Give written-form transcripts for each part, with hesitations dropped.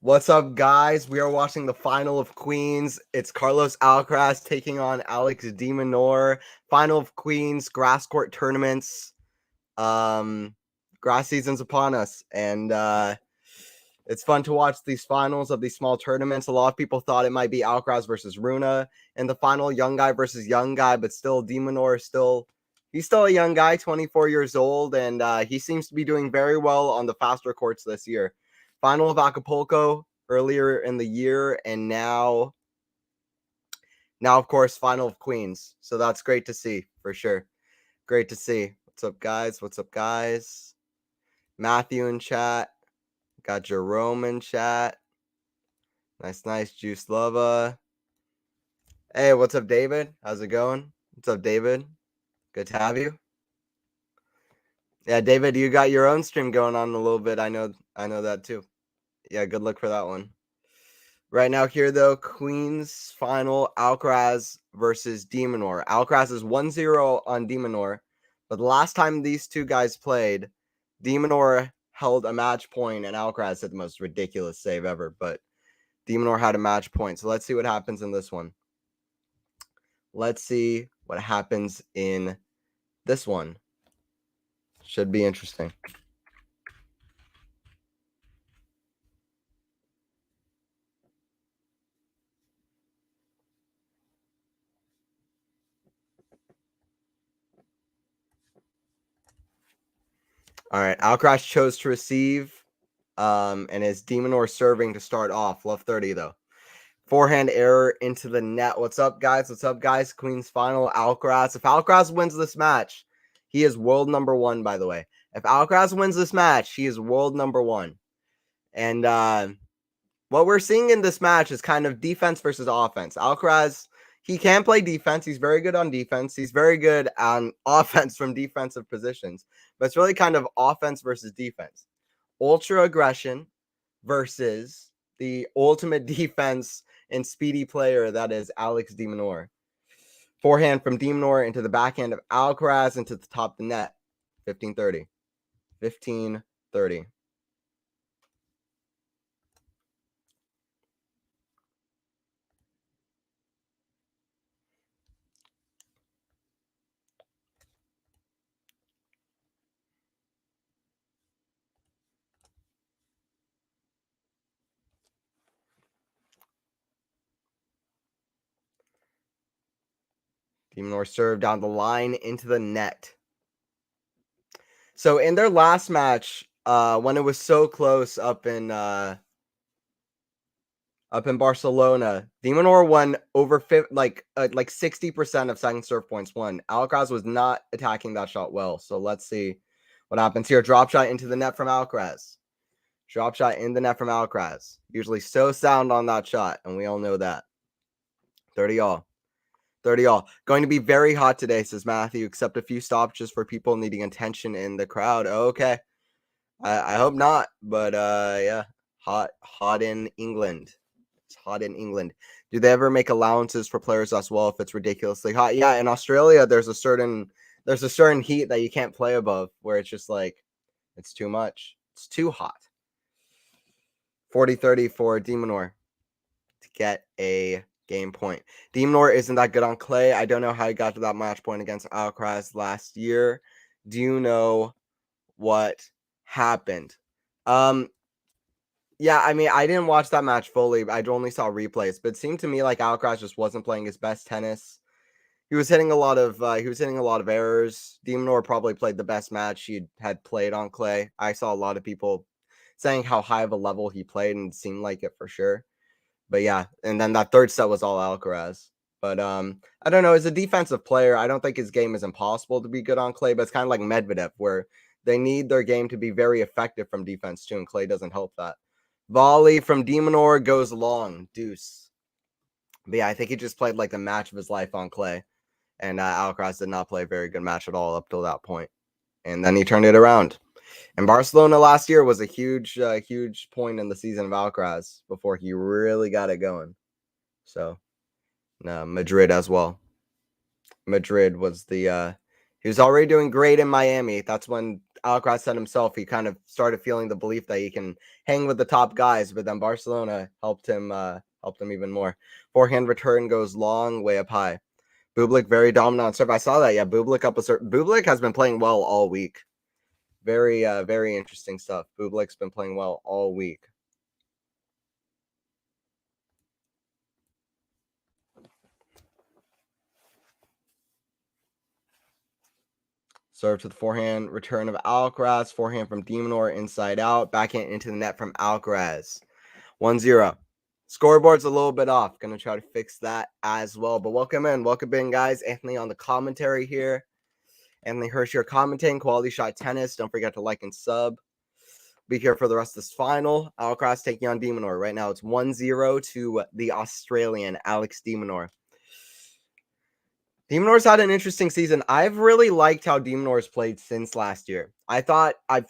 What's up, guys? We are watching the final of Queens. It's Carlos Alcaraz taking on Alex de Minaur. Final of Queens grass court tournaments. Grass season's upon us, and it's fun to watch these finals of these small tournaments. A lot of people thought it might be Alcaraz versus Runa in the final, young guy versus young guy, but still, de Minaur he's still a young guy, 24 years old, and he seems to be doing very well on the faster courts this year. Final of Acapulco earlier in the year, and now of course, final of Queens. So that's great to see for sure. Great to see. What's up, guys? What's up, guys? Matthew in chat. Got Jerome in chat. Nice. Juice Lava. Hey, what's up, David? How's it going? What's up, David? Good to have you. Yeah, David, you got your own stream going on a little bit. I know that too. Yeah, good luck for that one. Right now here, though, Queens final, Alcaraz versus de Minaur. Alcaraz is 1-0 on de Minaur, but the last time these two guys played, de Minaur held a match point, and Alcaraz had the most ridiculous save ever, but de Minaur had a match point. So let's see what happens in this one. Let's see what happens in this one. Should be interesting. All right, Alcaraz chose to receive, and is de Minaur serving to start off. Love 30, though. Forehand error into the net. What's up, guys? What's up, guys? Queen's final, Alcaraz. If Alcaraz wins this match, he is world number one, by the way. If Alcaraz wins this match, he is world number one. And what we're seeing in this match is kind of defense versus offense. Alcaraz, he can play defense. He's very good on defense. He's very good on offense from defensive positions. But it's really kind of offense versus defense. Ultra aggression versus the ultimate defense and speedy player that is Alex de Minaur. Forehand from de Minaur into the backhand of Alcaraz into the top of the net. 15-30. 15-30. De Minaur served down the line into the net. So in their last match, when it was so close up in Barcelona, de Minaur won over 60% of second serve points won. Alcaraz was not attacking that shot well. So let's see what happens here. Drop shot into the net from Alcaraz. Drop shot in the net from Alcaraz. Usually so sound on that shot, and we all know that. 30 all. 30 all. Going to be very hot today, says Matthew, except a few stoppages for people needing attention in the crowd. Okay. I hope not, but yeah. Hot in England. It's hot in England. Do they ever make allowances for players as well if it's ridiculously hot? Yeah, in Australia there's a certain heat that you can't play above where it's just like it's too much. It's too hot. 40-30 for de Minaur to get a game point. De Minaur isn't that good on clay. I don't know how he got to that match point against Alcaraz last year. Do you know what happened? Yeah, I mean, I didn't watch that match fully. I only saw replays, but it seemed to me like Alcaraz just wasn't playing his best tennis. He was hitting a lot of errors. De Minaur probably played the best match he had played on clay. I saw a lot of people saying how high of a level he played, and it seemed like it for sure. But yeah, and then that third set was all Alcaraz. But I don't know. As a defensive player, I don't think his game is impossible to be good on clay, but it's kind of like Medvedev, where they need their game to be very effective from defense too, and clay doesn't help that. Volley from de Minaur goes long. Deuce. But yeah, I think he just played like the match of his life on clay. And Alcaraz did not play a very good match at all up till that point. And then he turned it around. And Barcelona last year was a huge point in the season of Alcaraz before he really got it going. So, Madrid as well. Madrid was he was already doing great in Miami. That's when Alcaraz said himself, he kind of started feeling the belief that he can hang with the top guys, but then Barcelona helped him even more. Forehand return goes long, way up high. Bublik very dominant on serve. I saw that. Yeah, Bublik up a serve. Bublik has been playing well all week. Very interesting stuff. Bublik's been playing well all week. Serve to the forehand, return of Alcaraz, forehand from de Minaur, inside out, backhand into the net from Alcaraz. 1-0. Scoreboard's a little bit off. Gonna try to fix that as well. But welcome in, guys. Anthony on the commentary here. Anthony Hirsch here commentating Quality Shot Tennis. Don't forget to like and sub. Be here for the rest of this final. Alcaraz taking on de Minaur. Right now it's 1-0 to the Australian, Alex de Minaur. de Minaur's had an interesting season. I've really liked how de Minaur's played since last year.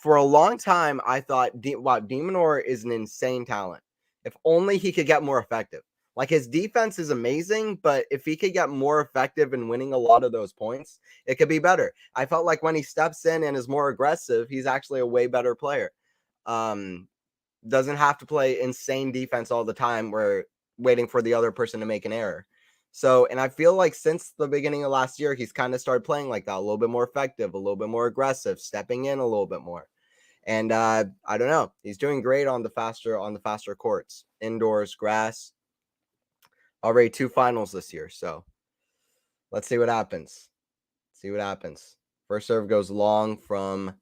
For a long time, I thought, de Minaur is an insane talent. If only he could get more effective. Like, his defense is amazing, but if he could get more effective in winning a lot of those points, it could be better. I felt like when he steps in and is more aggressive, he's actually a way better player. Doesn't have to play insane defense all the time where waiting for the other person to make an error. So, and I feel like since the beginning of last year, he's kind of started playing like that, a little bit more effective, a little bit more aggressive, stepping in a little bit more. And I don't know, he's doing great on the faster courts, indoors, grass. Already 2 finals this year, so let's see what happens. First serve goes long from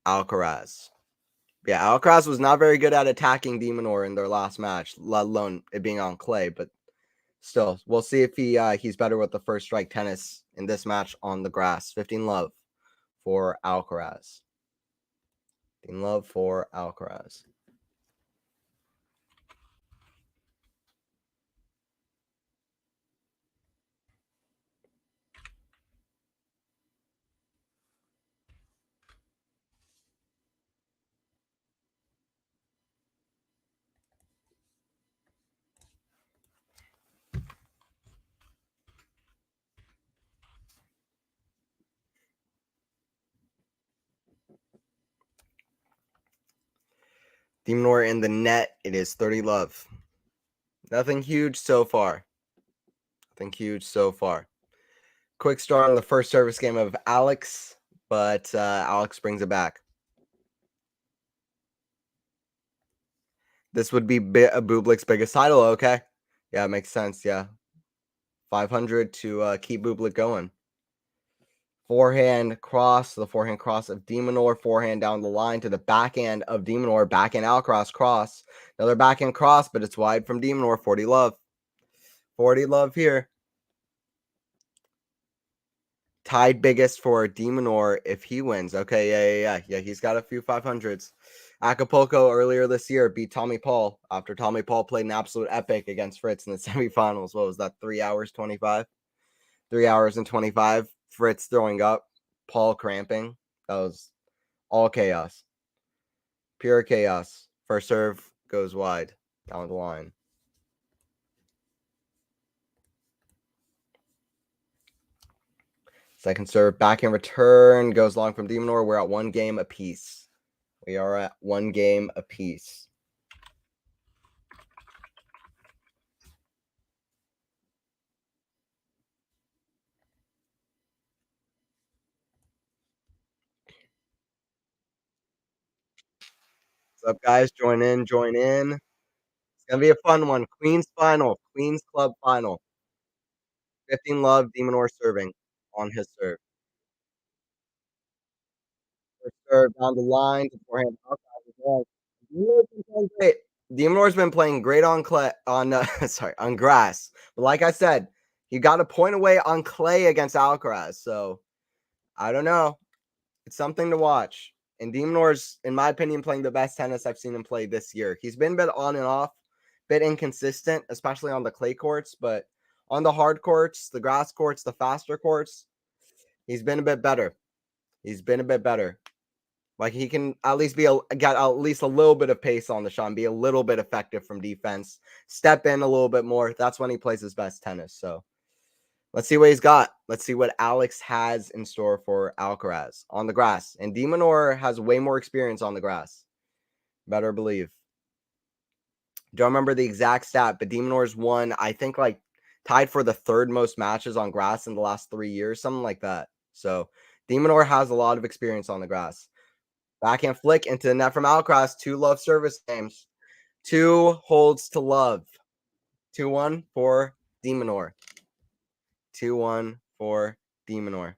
Alcaraz. Yeah, Alcaraz was not very good at attacking de Minaur in their last match, let alone it being on clay, but still, we'll see if he's better with the first strike tennis in this match on the grass. 15 love for Alcaraz. 15 love for Alcaraz. de Minaur in the net. It is 30 love. Nothing huge so far. Quick start on the first service game of Alex, but Alex brings it back. This would be Bublik's biggest title, okay? Yeah, makes sense, yeah. 500 to keep Bublik going. Forehand cross, the forehand cross of de Minaur, forehand down the line to the backhand of de Minaur, backhand Alcaraz cross. Another backhand cross, but it's wide from de Minaur, 40 love. 40 love here. Tied biggest for de Minaur if he wins. Okay, yeah. He's got a few 500s. Acapulco earlier this year beat Tommy Paul after Tommy Paul played an absolute epic against Fritz in the semifinals. What was that? 3 hours 25? 3 hours and 25. Fritz throwing up, Paul cramping. That was all chaos. Pure chaos. First serve goes wide down the line. Second serve, back in return, goes long from de Minaur. We're at 1 game apiece. What's up, guys? Join in. It's going to be a fun one. Queen's Club final. 15 love, de Minaur serving on his serve. First serve down the line, forehand. Great. de Minaur's been playing great on clay, on grass. But like I said, he got a point away on clay against Alcaraz. So I don't know. It's something to watch. And de Minaur's, in my opinion, playing the best tennis I've seen him play this year. He's been a bit on and off, bit inconsistent, especially on the clay courts, but on the hard courts, the grass courts, the faster courts, he's been a bit better. Like, he can at least get at least a little bit of pace on the shot and be a little bit effective from defense. Step in a little bit more. That's when he plays his best tennis. So Let's see what he's got. Let's see what Alex has in store for Alcaraz on the grass. And de Minaur has way more experience on the grass. Better believe. Don't remember the exact stat, but de Minaur's won, I think, like tied for the third most matches on grass in the last 3 years, something like that. So de Minaur has a lot of experience on the grass. Backhand flick into the net from Alcaraz. 2 love service games. 2 holds to love. 2-1 for de Minaur. 2-1 for de Minaur.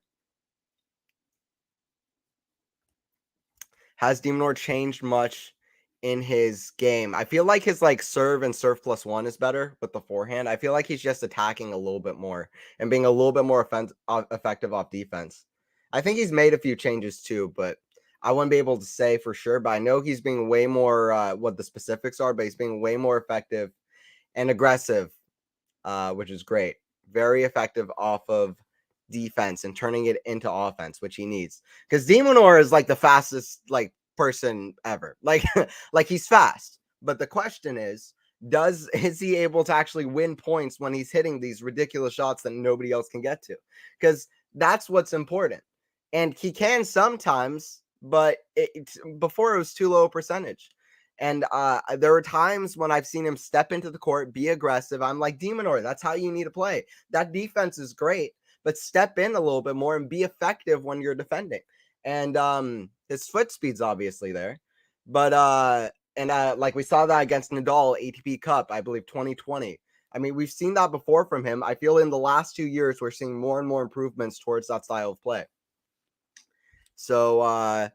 Has de Minaur changed much in his game? I feel like his like serve and serve plus one is better with the forehand. I feel like he's just attacking a little bit more and being a little bit more effective off defense. I think he's made a few changes too, but I wouldn't be able to say for sure. But I know he's being way more what the specifics are, but he's being way more effective and aggressive, which is great. Very effective off of defense and turning it into offense, which he needs. Because de Minaur is like the fastest like person ever. Like, like he's fast. But the question is he able to actually win points when he's hitting these ridiculous shots that nobody else can get to? Because that's what's important. And he can sometimes, but before it was too low a percentage. And there were times when I've seen him step into the court, be aggressive. I'm like, de Minaur, that's how you need to play. That defense is great, but step in a little bit more and be effective when you're defending. And his foot speed's obviously there. But like we saw that against Nadal, ATP Cup, I believe 2020. I mean, we've seen that before from him. I feel in the last 2 years, we're seeing more and more improvements towards that style of play. So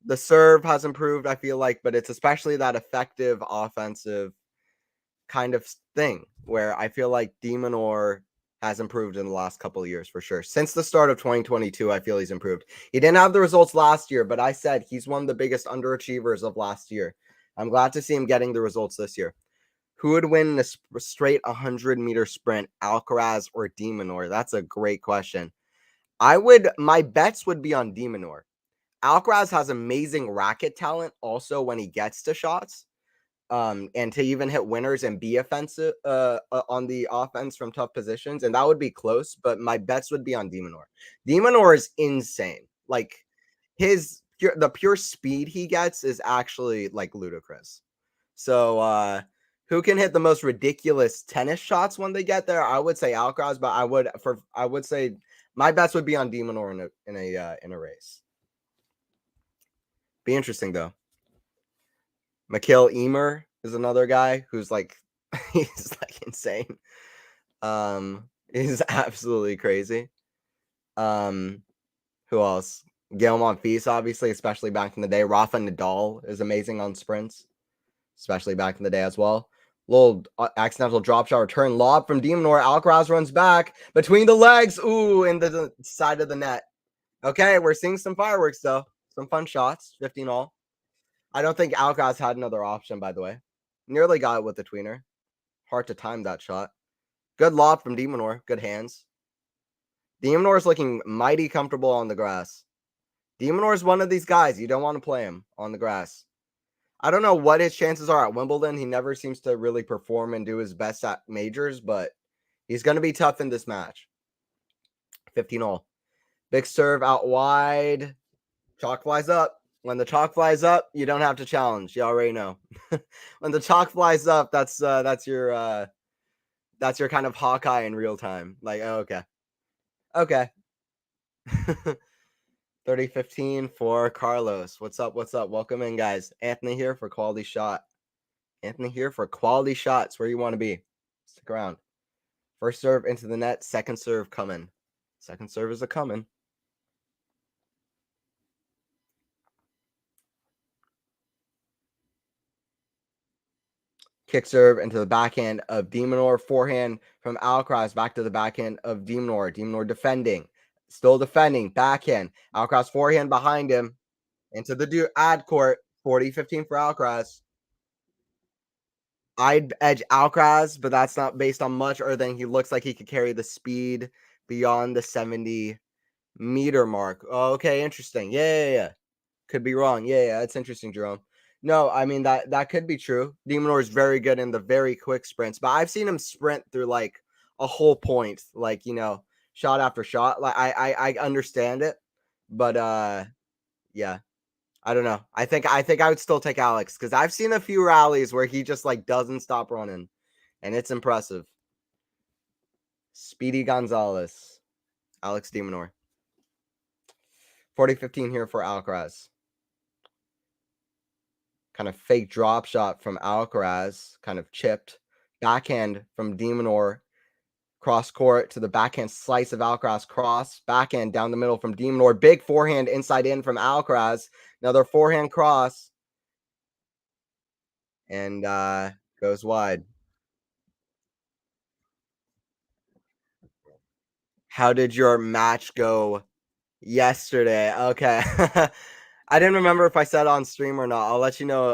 the serve has improved, I feel like, but it's especially that effective offensive kind of thing where I feel like de Minaur has improved in the last couple of years for sure. Since the start of 2022, I feel he's improved. He didn't have the results last year, but I said he's one of the biggest underachievers of last year. I'm glad to see him getting the results this year. Who would win a straight 100-meter sprint, Alcaraz or de Minaur? That's a great question. My bets would be on de Minaur. Alcaraz has amazing racket talent also when he gets to shots. And to even hit winners and be offensive on the offense from tough positions. And that would be close, but my bets would be on de Minaur. De Minaur is insane. Like the pure speed he gets is actually like ludicrous. So who can hit the most ridiculous tennis shots when they get there? I would say Alcaraz, but I would say my bets would be on de Minaur in a race. Be interesting though. Mikael Emer is another guy who's like he's like insane. He's absolutely crazy. Who else? Gael Monfils, obviously, especially back in the day. Rafa Nadal is amazing on sprints, especially back in the day as well. Little accidental drop shot return lob from de Minaur. Alcaraz runs back between the legs. Ooh, in the side of the net. Okay, we're seeing some fireworks though. Some fun shots. 15 all. I don't think Alcaraz had another option, by the way. Nearly got it with the tweener. Hard to time that shot. Good lob from de Minaur. Good hands. De Minaur is looking mighty comfortable on the grass. De Minaur is one of these guys. You don't want to play him on the grass. I don't know what his chances are at Wimbledon. He never seems to really perform and do his best at majors, but he's going to be tough in this match. 15 all. Big serve out wide. Chalk flies up. When the chalk flies up, you don't have to challenge. You already know. When the chalk flies up, that's your kind of Hawkeye in real time. Like, oh, okay. 30-15 for Carlos. What's up? Welcome in, guys. Anthony here for QualityShot. Anthony here for QualityShot. It's where you want to be. Stick around. First serve into the net. Second serve coming. Second serve is a coming. Kick serve into the backhand of de Minaur. Forehand from Alcaraz back to the backhand of de Minaur. De Minaur defending. Still defending. Backhand. Alcaraz forehand behind him. Into the ad court. 40-15 for Alcaraz. I'd edge Alcaraz, but that's not based on much other than he looks like he could carry the speed beyond the 70-meter mark. Oh, okay, interesting. Yeah. Could be wrong. Yeah, that's interesting, Jerome. No, I mean that could be true. de Minaur is very good in the very quick sprints, but I've seen him sprint through like a whole point, like shot after shot. Like I understand it, but yeah, I don't know. I think I would still take Alex because I've seen a few rallies where he just like doesn't stop running, and it's impressive. Speedy Gonzalez, Alex de Minaur. 40-15 here for Alcaraz. Kind of fake drop shot from Alcaraz, kind of chipped. Backhand from de Minaur. Cross court to the backhand slice of Alcaraz. Cross. Backhand down the middle from de Minaur. Big forehand inside in from Alcaraz. Another forehand cross. And goes wide. How did your match go yesterday? Okay. I didn't remember if I said on stream or not. I'll let you know.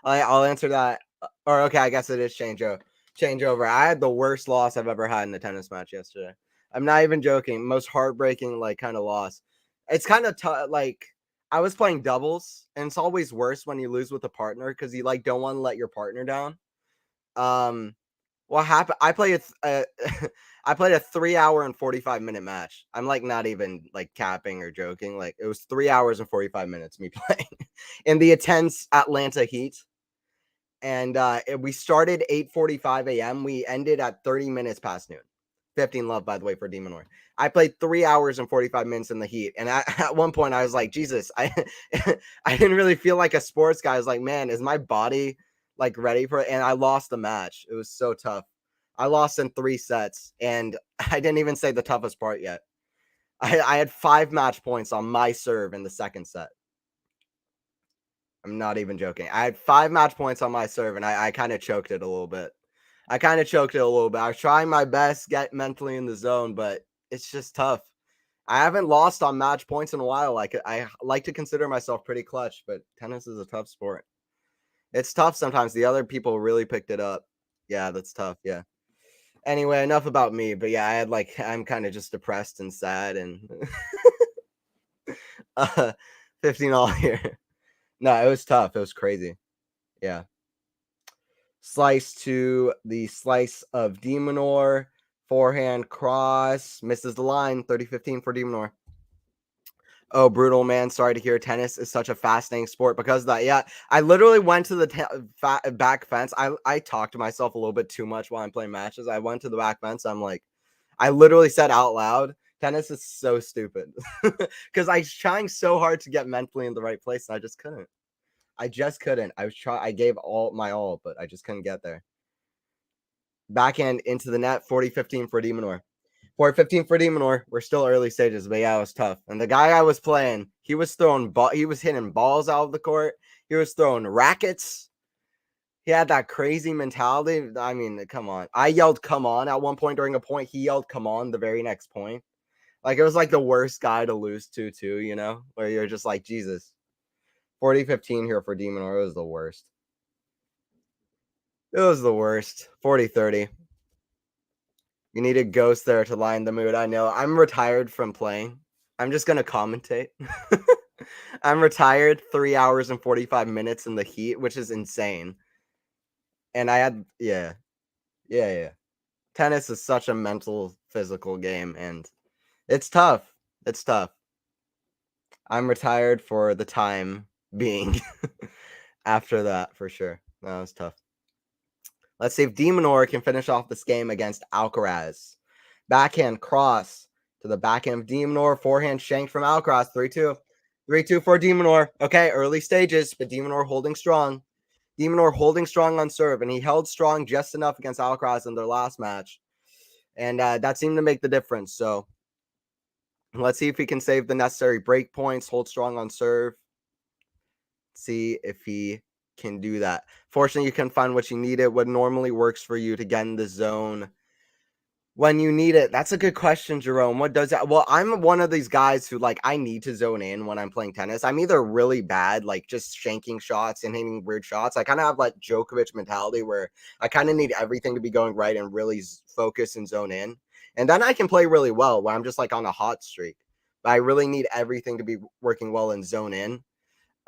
I'll answer that. Or okay, I guess it is changeover. I had the worst loss I've ever had in a tennis match yesterday. I'm not even joking. Most heartbreaking like kind of loss. It's kind of tough. Like I was playing doubles, and it's always worse when you lose with a partner because you like don't want to let your partner down. What happened? I played I played a 3-hour and 45-minute match. I'm like not even like capping or joking. Like it was 3 hours and 45 minutes me playing in the intense Atlanta heat. And we started 8:45 a.m. We ended at 30 minutes past noon. 15 love, by the way, for de Minaur. I played 3 hours and 45 minutes in the heat. And at one point I was like, Jesus, I didn't really feel like a sports guy. I was like, man, is my body like ready for it? And I lost the match. It was so tough. I lost in 3 sets. And I didn't even say the toughest part yet. I had 5 match points on my serve in the second set. I'm not even joking. I had 5 match points on my serve, and I kind of choked it a little bit. I was trying my best, get mentally in the zone, but it's just tough. I haven't lost on match points in a while. Like I like to consider myself pretty clutch, but tennis is a tough sport. It's tough sometimes. The other people really picked it up. Yeah, that's tough. Yeah. Anyway, enough about me. But yeah, I'm kind of just depressed and sad and 15 all here. No, it was tough. It was crazy. Yeah. Slice to the slice of de Minaur. Forehand cross. Misses the line. 30-15 for de Minaur. Oh, brutal, man. Sorry to hear. Tennis is such a fascinating sport because of that. Yeah, I literally went to the back fence. I talk to myself a little bit too much while I'm playing matches. I went to the back fence. I'm like, I literally said out loud, tennis is so stupid because I was trying so hard to get mentally in the right place. And I just couldn't. I gave all my all, but I just couldn't get there. Backhand into the net, 40-15 for de Minaur. 40-15 for de Minaur. We're still early stages, but yeah, it was tough. And the guy I was playing, he was hitting balls out of the court. He was throwing rackets. He had that crazy mentality. I mean, come on. I yelled "come on" at one point during a point. He yelled "come on" the very next point. Like it was like the worst guy to lose to, too, you know, where you're just like, Jesus. 40-15 here for de Minaur. It was the worst. It was the worst. 40-30. You need a ghost there to line the mood. I know. I'm retired from playing. I'm just going to commentate. I'm retired 3 hours and 45 minutes in the heat, which is insane. And I had, yeah. Tennis is such a mental, physical game, and it's tough. It's tough. I'm retired for the time being after that, for sure. That was tough. Let's see if de Minaur can finish off this game against Alcaraz. Backhand cross to the backhand of de Minaur. Forehand shank from Alcaraz. 3-2. 3-2 for de Minaur. Okay, early stages, but de Minaur holding strong. De Minaur holding strong on serve, and he held strong just enough against Alcaraz in their last match. And that seemed to make the difference. So let's see if he can save the necessary break points, hold strong on serve. See if he can do that. Fortunately, you can find what you needed, what normally works for you to get in the zone when you need it. That's a good question, Jerome. What does that? Well, I'm one of these guys who like I need to zone in when I'm playing tennis. I'm either really bad, like just shanking shots and hitting weird shots. I kind of have like Djokovic mentality where I kind of need everything to be going right and really focus and zone in. And then I can play really well where I'm just like on a hot streak. But I really need everything to be working well and zone in.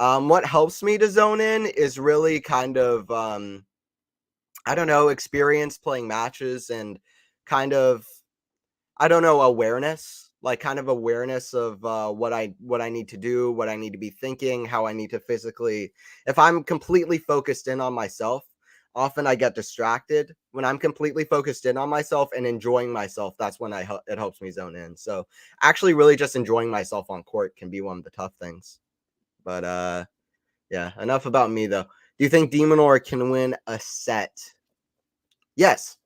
What helps me to zone in is really kind of I don't know, experience playing matches and kind of I don't know, awareness, like kind of awareness of what I need to do, what I need to be thinking, how I need to physically. If I'm completely focused in on myself, often I get distracted. When I'm completely focused in on myself and enjoying myself, that's when it helps me zone in. So actually, really just enjoying myself on court can be one of the tough things. But yeah, enough about me though. Do you think Demonor can win a set? Yes.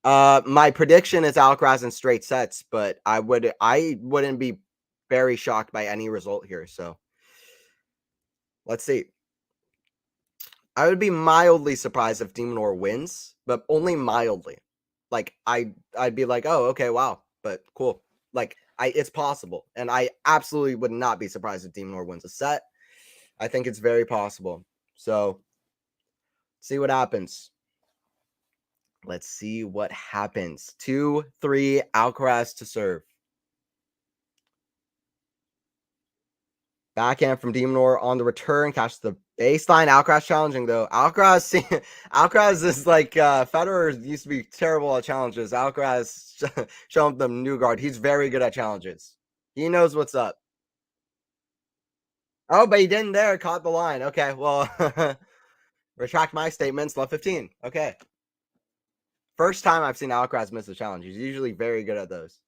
My prediction is Alcaraz in straight sets, but I wouldn't be very shocked by any result here. So let's see. I would be mildly surprised if Demonor wins, but only mildly. Like I'd be like, oh, okay, wow, but cool. Like it's possible, and I absolutely would not be surprised if Demonor wins a set. I think it's very possible. So see what happens. Let's see what happens. 2-3 Alcaraz to serve. Backhand from Demonor on the return, catch the baseline. Alcaraz challenging though. Alcaraz is like Federer used to be terrible at challenges. Alcaraz showing them new guard. He's very good at challenges. He knows what's up. Oh, but he didn't there. Caught the line. Okay, well, retract my statements. Love 15. Okay. First time I've seen Alcaraz miss a challenge. He's usually very good at those.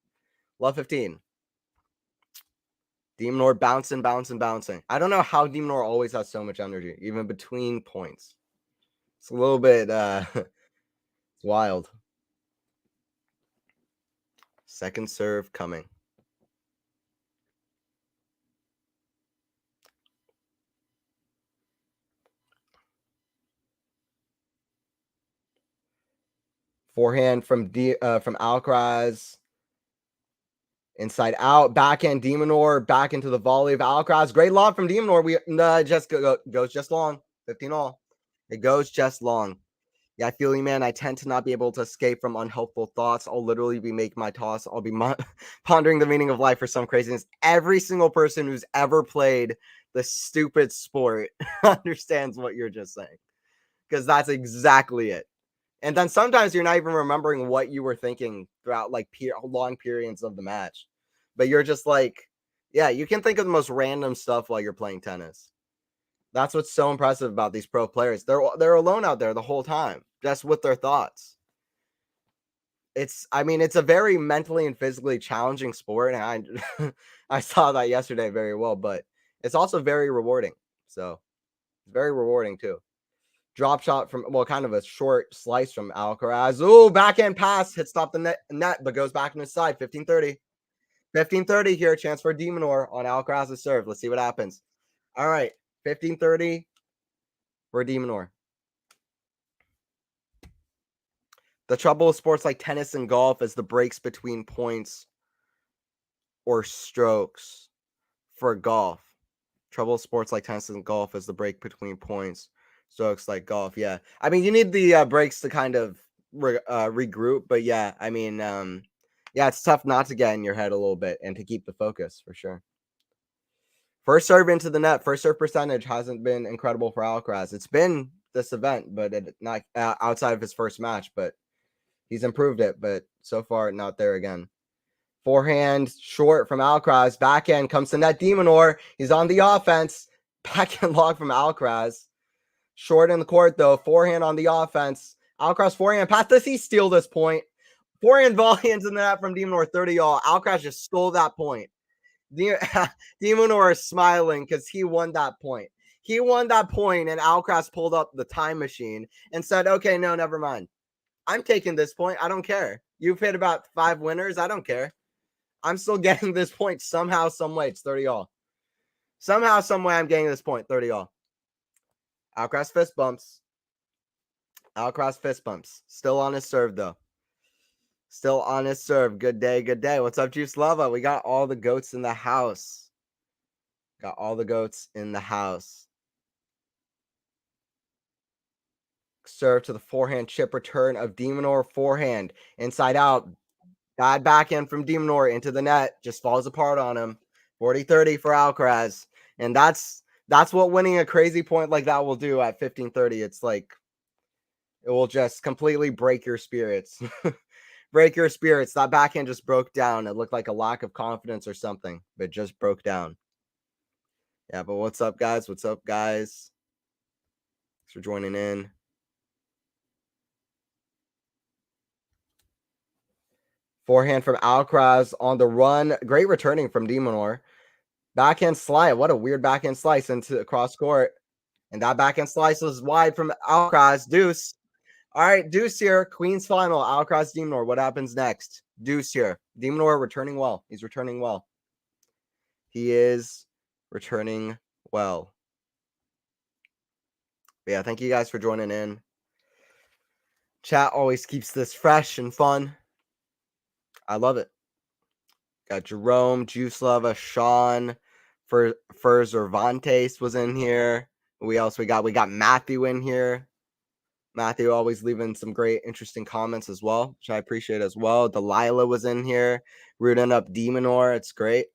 Love 15. Demonor bouncing, bouncing, bouncing. I don't know how Demonor always has so much energy, even between points. It's a little bit it's wild. Second serve coming. Forehand from Alcaraz. Inside out, backhand Demonor, back into the volley of Alcaraz. Great lob from Demonor. We just goes just long. 15 all. It goes just long. Yeah, I feel you, man. I tend to not be able to escape from unhelpful thoughts. I'll literally be making my toss. I'll be pondering the meaning of life for some craziness. Every single person who's ever played the stupid sport understands what you're just saying, because that's exactly it. And then sometimes you're not even remembering what you were thinking throughout like long periods of the match. But you're just like, yeah, you can think of the most random stuff while you're playing tennis. That's what's so impressive about these pro players. They're alone out there the whole time, just with their thoughts. I mean, it's a very mentally and physically challenging sport, and I saw that yesterday very well, but it's also very rewarding. So it's very rewarding too. Drop shot from, well, kind of a short slice from Alcaraz. Ooh, backhand pass, hit stop the net, but goes back on his side. 15-30. 15-30 here. Chance for Demonor on Alcaraz's serve. Let's see what happens. All right. 15-30 for Demonor. The trouble with sports like tennis and golf is the breaks between points or strokes for golf. Trouble with sports like tennis and golf is the break between points, strokes like golf. Yeah. I mean, you need the breaks to kind of regroup, but yeah, I mean, yeah, it's tough not to get in your head a little bit and to keep the focus for sure. First serve into the net, first serve percentage hasn't been incredible for Alcaraz. It's been this event, but not outside of his first match, but he's improved it, but so far not there again. Forehand short from Alcaraz. Backhand comes to net. Demonor. He's on the offense. Backhand log from Alcaraz. Short in the court, though. Forehand on the offense. Alcaraz forehand pass. Does he steal this point? Forehand volley into the net from Demonor. 30 all. Alcaraz just stole that point. Demonor is smiling because he won that point. He won that point, and Alcaraz pulled up the time machine and said, okay, no, never mind. I'm taking this point. I don't care. You've hit about 5 winners. I don't care. I'm still getting this point somehow, some way. It's 30 all. Somehow, some way, I'm getting this point. 30 all. Alcaraz fist bumps. Alcaraz fist bumps. Still on his serve, though. Still on his serve. Good day, good day. What's up, Juice Lava? We got all the goats in the house. Got all the goats in the house. Serve to the forehand chip return of Demonor. Forehand. Inside out. Bad backhand from Demonor into the net. Just falls apart on him. 40-30 for Alcaraz. And that's what winning a crazy point like that will do at 15-30. It's like it will just completely break your spirits. break your spirits. That backhand just broke down. It looked like a lack of confidence or something, but it just broke down. Yeah, but what's up, guys? What's up, guys? Thanks for joining in. Forehand from Alcaraz on the run. Great returning from Minaur. Backhand slice. What a weird backhand slice into cross court. And that backhand slice was wide from Alcaraz. Deuce. All right, deuce here. Queen's final. Alcaraz, Minaur. What happens next? Deuce here. Minaur returning well. He's returning well. He is returning well. But yeah, thank you guys for joining in. Chat always keeps this fresh and fun. I love it. Got Jerome, Juice Lava, Sean, Cervantes was in here. We got Matthew in here. Matthew always leaving some great, interesting comments as well, which I appreciate as well. Delilah was in here, rooting up Minaur. It's great.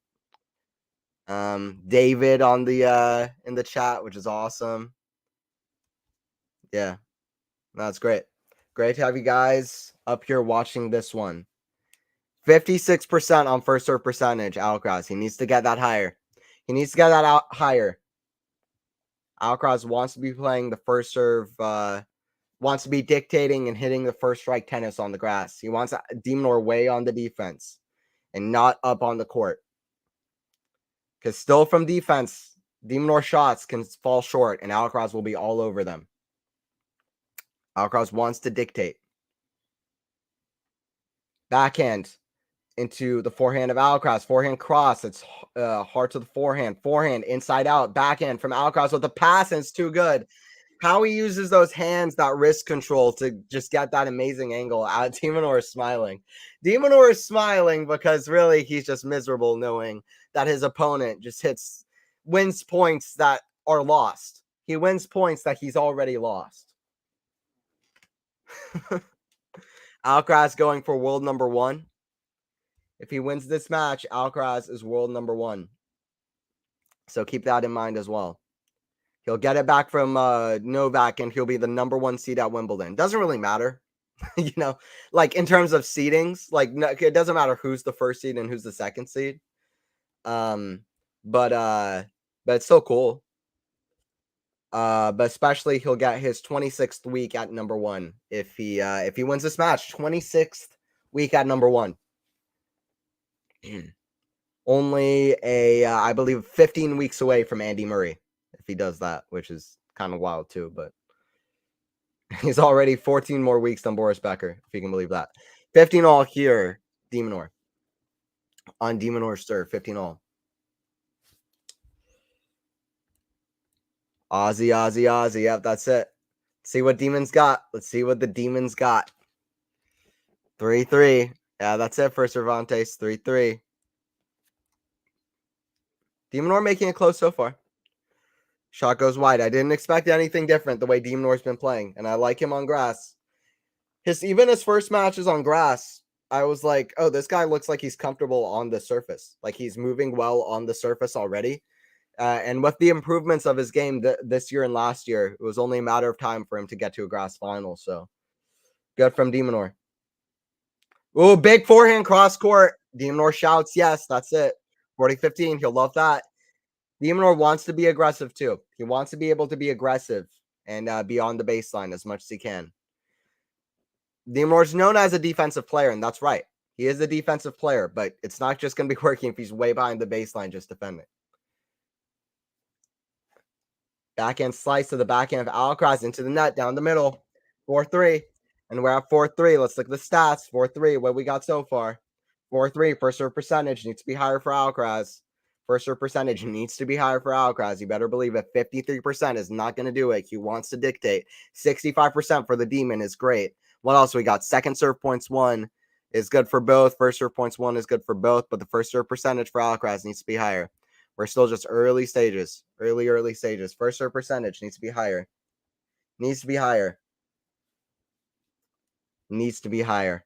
David on the in the chat, which is awesome. Yeah, that's great. Great to have you guys up here watching this one. 56% on first serve percentage, Alcaraz. He needs to get that higher. He needs to get that out higher. Alcaraz wants to be playing the first serve, wants to be dictating and hitting the first strike tennis on the grass. He wants Minaur way on the defense and not up on the court. Because still from defense, Minaur shots can fall short and Alcaraz will be all over them. Alcaraz wants to dictate. Backhand into the forehand of Alcaraz. Forehand cross. It's hard to the forehand. Forehand inside out. Backhand from Alcaraz with the pass, and it's too good. How he uses those hands, that wrist control to just get that amazing angle. Minaur is smiling. Minaur is smiling because really he's just miserable knowing that his opponent just wins points that are lost. He wins points that he's already lost. Alcaraz going for world number 1. If he wins this match, Alcaraz is world number 1. So keep that in mind as well. He'll get it back from Novak, and he'll be the number 1 seed at Wimbledon. Doesn't really matter, like in terms of seedings. Like it doesn't matter who's the first seed and who's the second seed. But it's so cool. But especially he'll get his 26th week at number 1 if he wins this match. 26th week at number 1. Only I believe 15 weeks away from Andy Murray if he does that, which is kind of wild too, but he's already 14 more weeks than Boris Becker, if you can believe that. 15 all here, Minaur. On Minaur's serve, 15 all. Aussie. Yep, that's it. See what Demons got. Let's see what the Demons got. 3-3. Yeah, that's it for Cervantes. 3-3. Minaur making it close so far. Shot goes wide. I didn't expect anything different the way Minaur's been playing, and I like him on grass. Even his first matches on grass, I was like, oh, this guy looks like he's comfortable on the surface. Like he's moving well on the surface already. And with the improvements of his game this year and last year, it was only a matter of time for him to get to a grass final. So good from Minaur. Oh, big forehand cross court. Minaur shouts, yes, that's it. 40-15. He'll love that. Minaur wants to be aggressive too. He wants to be able to be aggressive and be on the baseline as much as he can. Minaur's known as a defensive player, and that's right. He is a defensive player, but it's not just going to be working if he's way behind the baseline just defending. Backhand slice to the backhand of Alcaraz into the net, down the middle. 4-3. And we're at 4-3. Let's look at the stats. 4-3. What we got so far? 4-3. First serve percentage needs to be higher for Alcaraz. First serve percentage needs to be higher for Alcaraz. You better believe it. 53% is not going to do it. He wants to dictate. 65% for the Demon is great. What else we got? Second serve points 1 is good for both. First serve points 1 is good for both, but the first serve percentage for Alcaraz needs to be higher. We're still just early stages. Early stages. First serve percentage needs to be higher. Needs to be higher. Needs to be higher.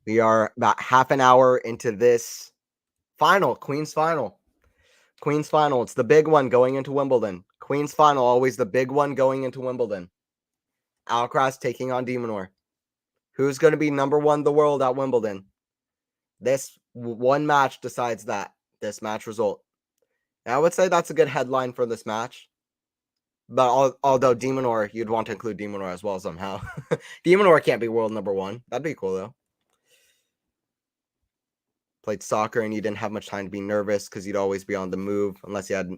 We are about half an hour into this final. Queen's final. Queen's final. It's the big one going into Wimbledon. Queen's final, always the big one going into Wimbledon. Alcaraz taking on Minaur. Who's going to be number 1 in the world at Wimbledon? This one match decides that. This match result. And I would say that's a good headline for this match. But although de Minaur, you'd want to include de Minaur as well somehow. De Minaur can't be world number 1. That'd be cool, though. Played soccer and you didn't have much time to be nervous because you'd always be on the move unless you had...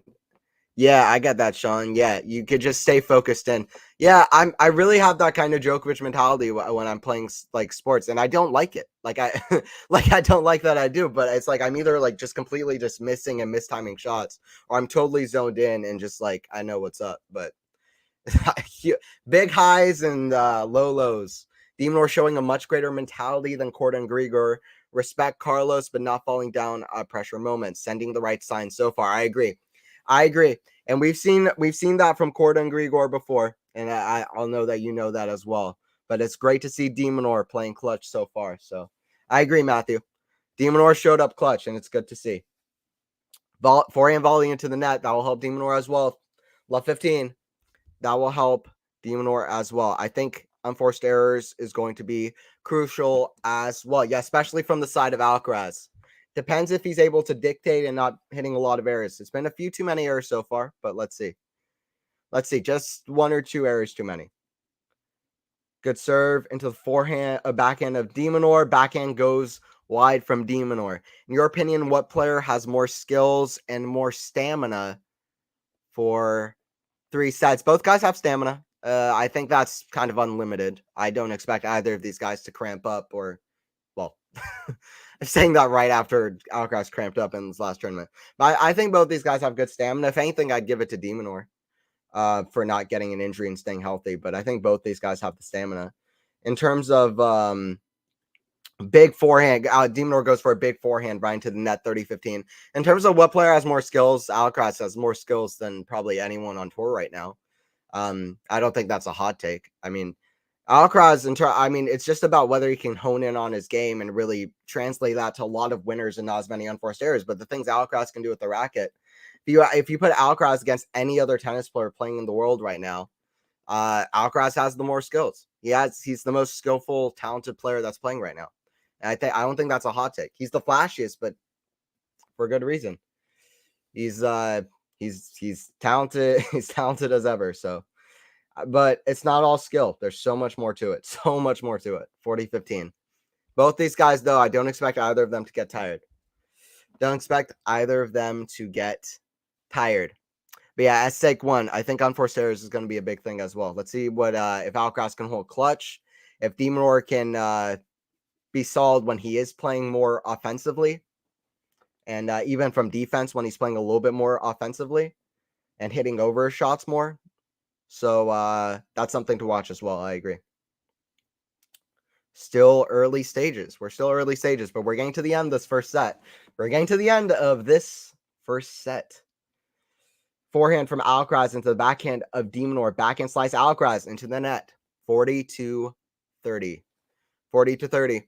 Yeah, I get that, Sean. Yeah, you could just stay focused in. Yeah, I really have that kind of Djokovic mentality when I'm playing like sports, and I don't like it. Like I I don't like that I do, but it's like I'm either like just completely just missing and mistiming shots, or I'm totally zoned in and just like I know what's up. But big highs and low lows. de Minaur showing a much greater mentality than Korda and Grigor. Respect Carlos, but not falling down at pressure moments. Sending the right signs so far. I agree. And we've seen that from Korda and Grigor before, and I'll know that you know that as well. But it's great to see de Minaur playing clutch so far. So I agree, Matthew. de Minaur showed up clutch, and it's good to see. Forehand volley into the net, that will help de Minaur as well. Love 15, that will help de Minaur as well. I think unforced errors is going to be crucial as well. Yeah, especially from the side of Alcaraz. Depends if he's able to dictate and not hitting a lot of errors. It's been a few too many errors so far, but let's see. Let's see. Just 1 or 2 errors too many. Good serve into the forehand, a backhand of de Minaur. Backhand goes wide from de Minaur. In your opinion, what player has more skills and more stamina for 3 sets? Both guys have stamina. I think that's kind of unlimited. I don't expect either of these guys to cramp up or, well, I'm saying that right after Alcaraz cramped up in this last tournament. But I think both these guys have good stamina. If anything, I'd give it to de Minaur for not getting an injury and staying healthy. But I think both these guys have the stamina. In terms of big forehand, de Minaur goes for a big forehand right into the net, 30-15. In terms of what player has more skills, Alcaraz has more skills than probably anyone on tour right now. I don't think that's a hot take. I mean, Alcaraz, it's just about whether he can hone in on his game and really translate that to a lot of winners and not as many unforced errors. But the things Alcaraz can do with the racket, if you put Alcaraz against any other tennis player playing in the world right now, Alcaraz has the more skills. He's the most skillful, talented player that's playing right now. And I don't think that's a hot take. He's the flashiest, but for good reason. He's talented. He's talented as ever. So. But it's not all skill. There's so much more to it. So much more to it. 40-15. Both these guys, though, I don't expect either of them to get tired. Don't expect either of them to get tired. But yeah, as sake 1, I think unforced errors is going to be a big thing as well. Let's see what if Alcaraz can hold clutch, if de Minaur can be solid when he is playing more offensively, and even from defense when he's playing a little bit more offensively and hitting over shots more. So that's something to watch as well. I agree. Still early stages. We're still early stages, but we're getting to the end of this first set. We're getting to the end of this first set. Forehand from Alcaraz into the backhand of de Minaur. Backhand slice Alcaraz into the net. 40-30. 40-30.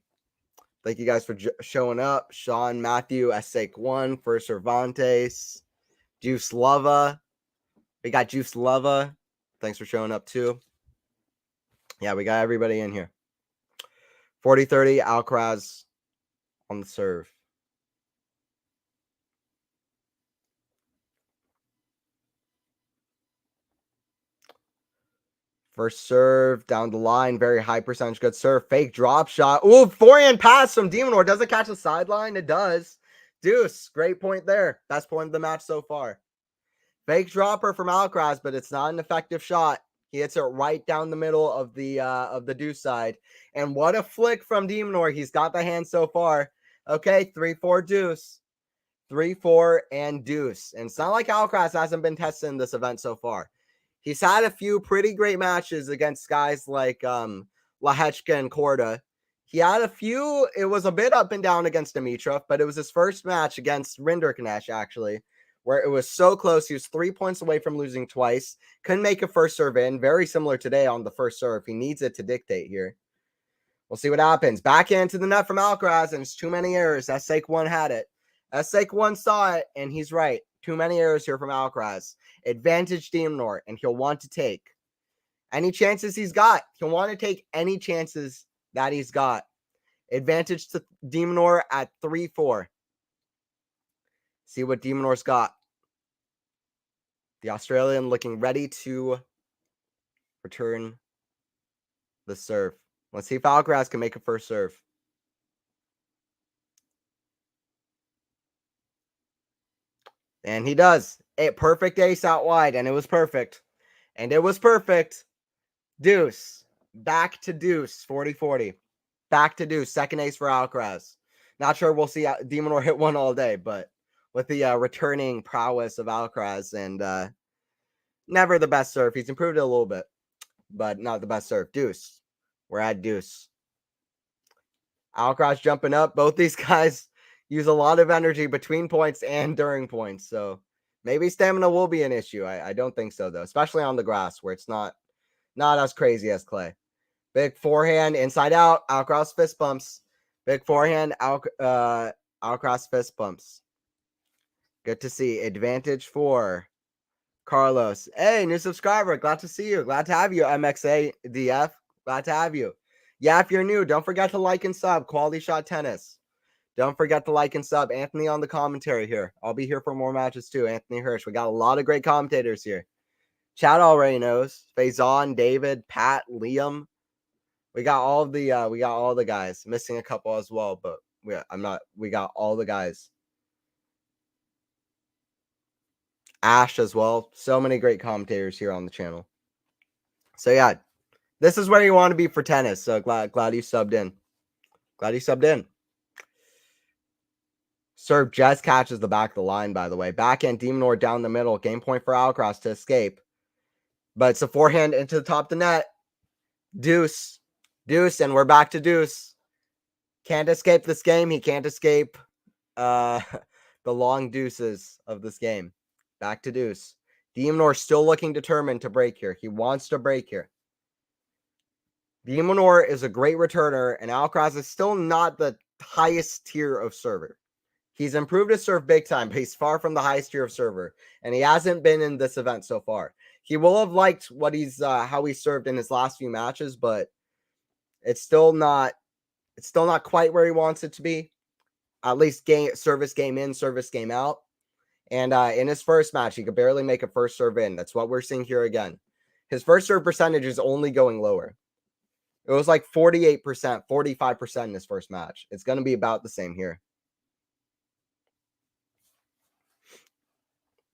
Thank you guys for showing up. Sean, Matthew, sake 1 for Cervantes. Juice Lava. We got Juice Lava. Thanks for showing up too. Yeah, we got everybody in here. 40-30, Alcaraz on the serve. First serve down the line, very high percentage, good serve, fake drop shot. Ooh, forehand pass from de Minaur. Does it catch the sideline? It does. Deuce, great point there. Best point of the match so far. Fake dropper from Alcaraz, but it's not an effective shot. He hits it right down the middle of the deuce side. And what a flick from de Minaur. He's got the hand so far. Okay, 3-4 deuce. 3-4 and deuce. And it's not like Alcaraz hasn't been tested in this event so far. He's had a few pretty great matches against guys like Lehechka and Korda. He had a few, it was a bit up and down against Dimitrov, but it was his first match against Rinderknecht, actually, where it was so close. He was 3 points away from losing twice. Couldn't make a first serve in. Very similar today on the first serve. He needs it to dictate here. We'll see what happens. Backhand to the net from Alcaraz, and it's too many errors. Sake 1 had it. Sake 1 saw it, and he's right. Too many errors here from Alcaraz. Advantage de Minaur, and he'll want to take any chances he's got. He'll want to take any chances that he's got. Advantage to de Minaur at 3-4. See what de Minaur's got. The Australian looking ready to return the serve. Let's see if Alcaraz can make a first serve. And he does. A perfect ace out wide, and it was perfect. And it was perfect. Deuce. Back to deuce. 40-40. Back to deuce. Second ace for Alcaraz. Not sure we'll see de Minaur hit one all day, but with the returning prowess of Alcaraz and never the best serve. He's improved it a little bit, but not the best serve. Deuce. We're at deuce. Alcaraz jumping up. Both these guys use a lot of energy between points and during points. So maybe stamina will be an issue. I don't think so, though, especially on the grass where it's not as crazy as clay. Big forehand, inside out. Alcaraz fist bumps. Big forehand, Alcaraz fist bumps. Good to see. Advantage for Carlos. Hey, new subscriber. Glad to see you. Glad to have you, MXADF. Glad to have you. Yeah, if you're new, don't forget to like and sub. QualityShot Tennis. Don't forget to like and sub. Anthony on the commentary here. I'll be here for more matches too. Anthony Hirsch. We got a lot of great commentators here. Chad already knows. Faison, David, Pat, Liam. We got all the guys. Missing a couple as well, but we got all the guys. Ash as well. So many great commentators here on the channel. So yeah, this is where you want to be for tennis. So glad you subbed in. Glad you subbed in. Serve just catches the back of the line, by the way. Backhand de Minaur down the middle. Game point for Alcaraz to escape. But it's a forehand into the top of the net. Deuce. Deuce, and we're back to deuce. Can't escape this game. He can't escape the long deuces of this game. Back to deuce. De Minaur still looking determined to break here. He wants to break here. De Minaur is a great returner, and Alcaraz is still not the highest tier of server. He's improved his serve big time, but he's far from the highest tier of server, and he hasn't been in this event so far. He will have liked what he's how he served in his last few matches, but it's still not quite where he wants it to be. At least service game in, service game out. And in his first match, he could barely make a first serve in. That's what we're seeing here again. His first serve percentage is only going lower. It was like 48%, 45% in his first match. It's going to be about the same here.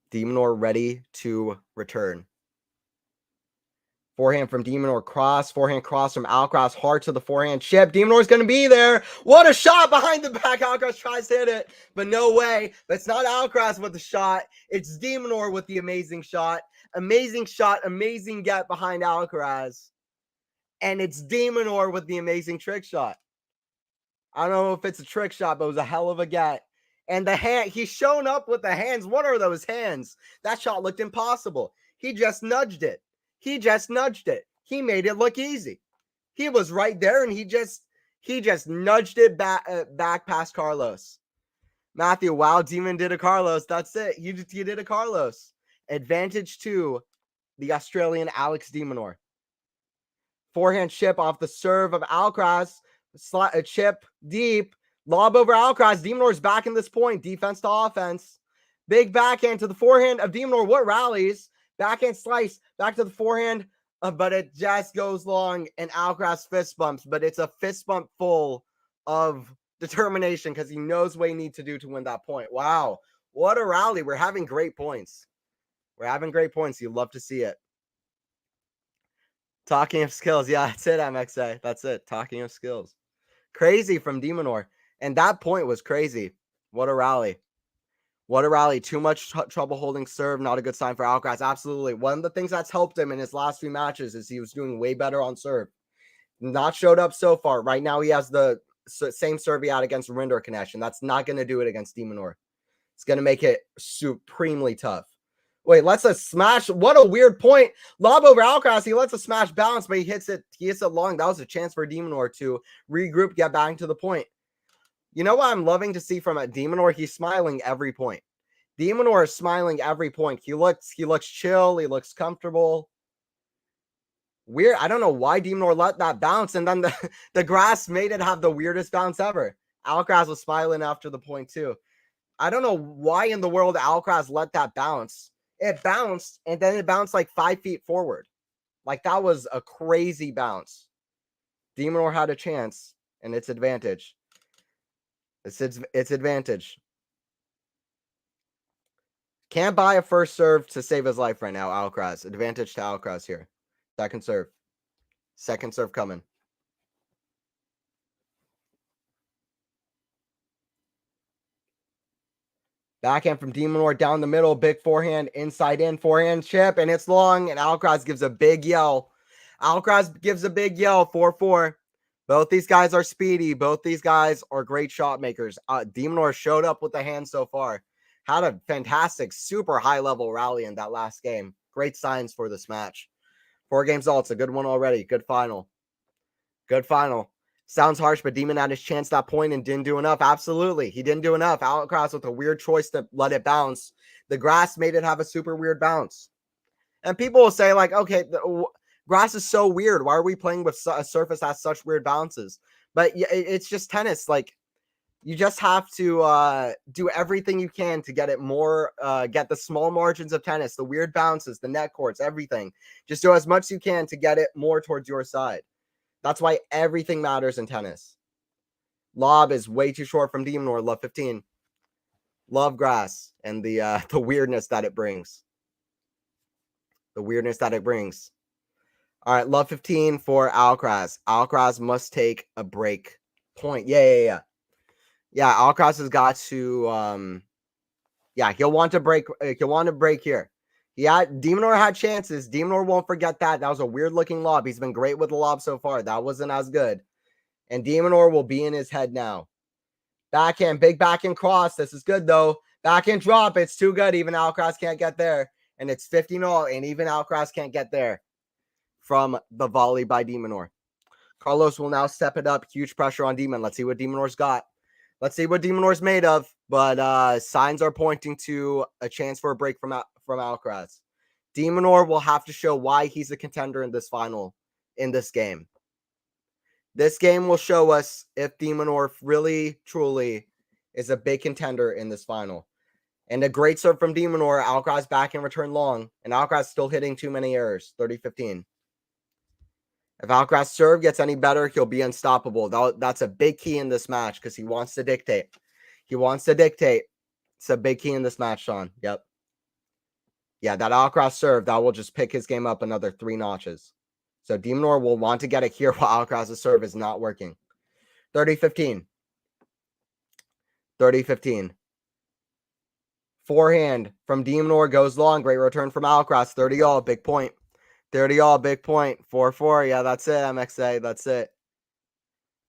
De Minaur ready to return. Forehand from de Minaur cross. Forehand cross from Alcaraz. Hard to the forehand chip. De Minaur is going to be there. What a shot behind the back. Alcaraz tries to hit it, but no way. But it's not Alcaraz with the shot. It's de Minaur with the amazing shot. Amazing shot. Amazing get behind Alcaraz. And it's de Minaur with the amazing trick shot. I don't know if it's a trick shot, but it was a hell of a get. And the hand, he's shown up with the hands. What are those hands? That shot looked impossible. He just nudged it. He just nudged it. He made it look easy. He was right there, and he just nudged it back past Carlos. Matthew, wow, Demon did a Carlos. That's it. You did a Carlos. Advantage to the Australian Alex de Minaur. Forehand chip off the serve of Alcaraz. A chip deep. Lob over Alcaraz. De Minaur's back in this point. Defense to offense. Big backhand to the forehand of de Minaur. What rallies? Backhand slice. Back to the forehand. But it just goes long. And Alcaraz fist bumps. But it's a fist bump full of determination because he knows what he needs to do to win that point. Wow. What a rally. We're having great points. We're having great points. You love to see it. Talking of skills. Yeah, that's it, MXA. That's it. Talking of skills. Crazy from de Minaur. And that point was crazy. What a rally. What a rally. Too much trouble holding serve. Not a good sign for Alcaraz. Absolutely. One of the things that's helped him in his last few matches is he was doing way better on serve. Not showed up so far. Right now, he has the same serve he had against Rinder connection. That's not going to do it against de Minaur. It's going to make it supremely tough. Wait, lets a smash. What a weird point. Lob over Alcaraz. He lets a smash bounce, but he hits it long. That was a chance for de Minaur to regroup, get back to the point. You know what I'm loving to see from de Minaur? He's smiling every point. De Minaur is smiling every point. He looks chill. He looks comfortable. Weird. I don't know why Minaur let that bounce, and then the grass made it have the weirdest bounce ever. Alcaraz was smiling after the point too. I don't know why in the world Alcaraz let that bounce. It bounced, and then it bounced like 5 feet forward. Like, that was a crazy bounce. Minaur had a chance, and it's advantage. It's advantage. Can't buy a first serve to save his life right now, Alcaraz. Advantage to Alcaraz here. Second serve. Second serve coming. Backhand from Minaur down the middle. Big forehand, inside in, forehand chip, and it's long, and Alcaraz gives a big yell. Alcaraz gives a big yell, 4-4. Both these guys are speedy. Both these guys are great shot makers. Minaur showed up with the hand so far. Had a fantastic, super high-level rally in that last game. Great signs for this match. 4 games all. It's a good one already. Good final. Good final. Sounds harsh, but Demon had his chance that point and didn't do enough. Absolutely. He didn't do enough. Alcaraz with a weird choice to let it bounce. The grass made it have a super weird bounce. And people will say, like, okay, the grass is so weird. Why are we playing with a surface that has such weird bounces? But it's just tennis. Like, you just have to do everything you can to get it more, get the small margins of tennis, the weird bounces, the net courts, everything. Just do as much as you can to get it more towards your side. That's why everything matters in tennis. Lob is way too short from Minaur. Love 15. Love grass and the weirdness that it brings. The weirdness that it brings. All right, love 15 for Alcaraz. Alcaraz must take a break. Point. Yeah. Alcaraz has got to. He'll want to break. He'll want to break here. Yeah, Minaur had chances. Minaur won't forget that. That was a weird looking lob. He's been great with the lob so far. That wasn't as good. And Minaur will be in his head now. Backhand, big backhand cross. This is good though. Backhand drop. It's too good. Even Alcaraz can't get there. And it's 50-0. And even Alcaraz can't get there from the volley by Minaur. Carlos will now step it up. Huge pressure on Demon. Let's see what Minaur's got. Let's see what Minaur's made of. But signs are pointing to a chance for a break from Alcaraz. Minaur will have to show why he's a contender in this final, in this game. This game will show us if Minaur really, truly is a big contender in this final. And a great serve from Minaur. Alcaraz back and return long. And Alcaraz still hitting too many errors. 30-15. If Alcaraz serve gets any better, he'll be unstoppable. That's a big key in this match because he wants to dictate. He wants to dictate. It's a big key in this match, Sean. Yep. Yeah, that Alcaraz serve, that will just pick his game up another 3 notches. So Minaur will want to get it here while Alcaraz's serve is not working. 30-15. 30-15. Forehand from Minaur goes long. Great return from Alcaraz. 30-all, big point. 30-all, big point. 4-4. Yeah, that's it, MXA. That's it.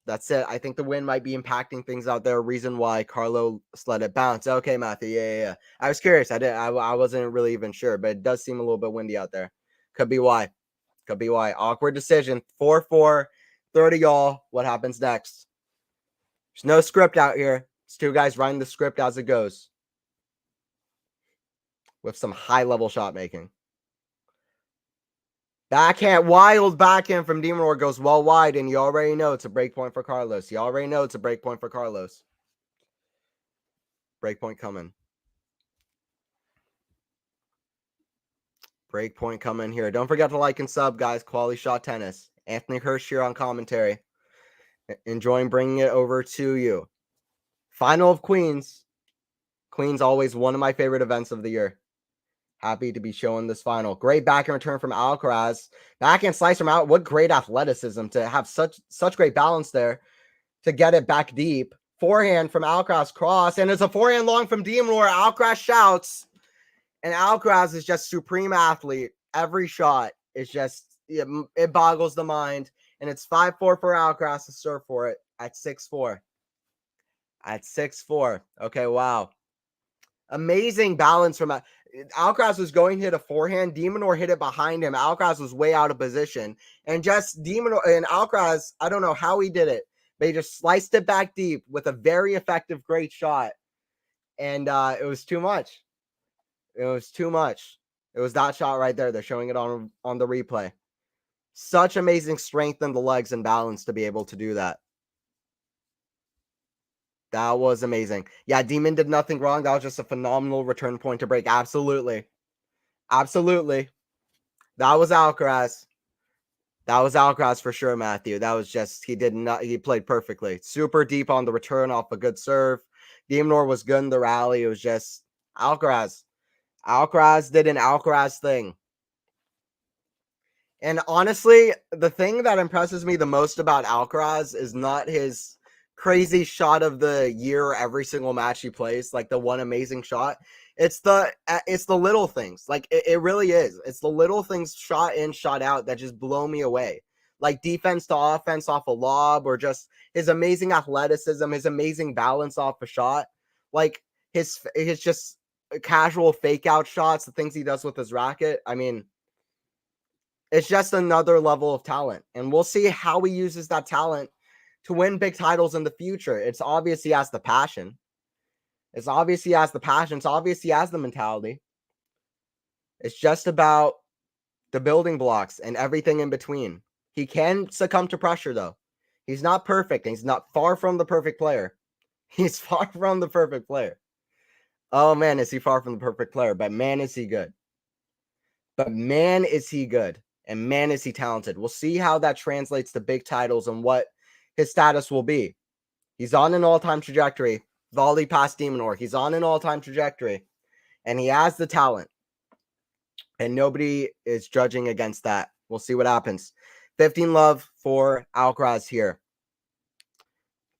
That's it. I think the wind might be impacting things out there. Reason why Carlos let it bounce. Okay, Matthew. Yeah. I was curious. I wasn't really even sure, but it does seem a little bit windy out there. Could be why. Could be why. Awkward decision. 4-4. 30-all. What happens next? There's no script out here. It's 2 guys writing the script as it goes. With some high-level shot making. Backhand, wild backhand from Minaur goes well wide, and you already know it's a break point for Carlos. You already know it's a break point for Carlos. Break point coming. Break point coming here. Don't forget to like and sub, guys. QualityShot Tennis. Anthony Hirsch here on commentary. Enjoying bringing it over to you. Final of Queens. Queens always one of my favorite events of the year. Happy to be showing this final. Great backhand return from Alcaraz. Backhand slice from out. What great athleticism to have such great balance there to get it back deep. Forehand from Alcaraz cross. And it's a forehand long from Minaur. Alcaraz shouts. And Alcaraz is just supreme athlete. Every shot is just, it boggles the mind. And it's 5-4 for Alcaraz to serve for it at 6-4. At 6-4. Okay, wow. Amazing balance from Alcaraz was going to hit a forehand. Minaur hit it behind him. Alcaraz was way out of position. And just Minaur and Alcaraz, I don't know how he did it, but he just sliced it back deep with a very effective, great shot. And it was too much. It was too much. It was that shot right there. They're showing it on the replay. Such amazing strength in the legs and balance to be able to do that. That was amazing. Yeah, Demon did nothing wrong. That was just a phenomenal return point to break. Absolutely. Absolutely. That was Alcaraz. That was Alcaraz for sure, Matthew. That was just, he played perfectly. Super deep on the return off a good serve. Minaur was good in the rally. It was just Alcaraz. Alcaraz did an Alcaraz thing. And honestly, the thing that impresses me the most about Alcaraz is not his crazy shot of the year every single match he plays, like the one amazing shot. It's the little things. Like it really is. It's the little things shot in, shot out that just blow me away. Like defense to offense off a lob, or just his amazing athleticism, his amazing balance off a shot. Like his just casual fake out shots, the things he does with his racket. I mean, it's just another level of talent. And we'll see how he uses that talent to win big titles in the future. It's obvious he has the passion. It's obvious he has the passion. It's obvious he has the mentality. It's just about the building blocks and everything in between. He can succumb to pressure, though. He's not perfect. And he's not far from the perfect player. He's far from the perfect player. Oh, man, is he far from the perfect player. But, man, is he good. But, man, is he good. And man, is he talented. We'll see how that translates to big titles and what his status will be. He's on an all-time trajectory. Volley past Minaur. He's on an all-time trajectory. And he has the talent. And nobody is judging against that. We'll see what happens. 15 love for Alcaraz here.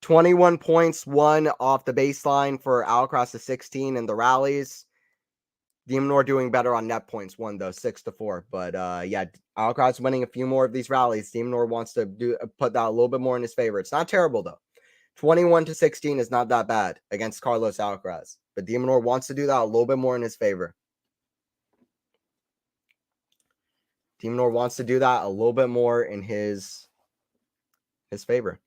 21 points won off the baseline for Alcaraz to 16 in the rallies. Minaur doing better on net points, won though 6-4. But yeah, Alcaraz winning a few more of these rallies. Minaur wants to put that a little bit more in his favor. It's not terrible though. 21-16 is not that bad against Carlos Alcaraz, but Minaur wants to do that a little bit more in his favor. Minaur wants to do that a little bit more in his favor.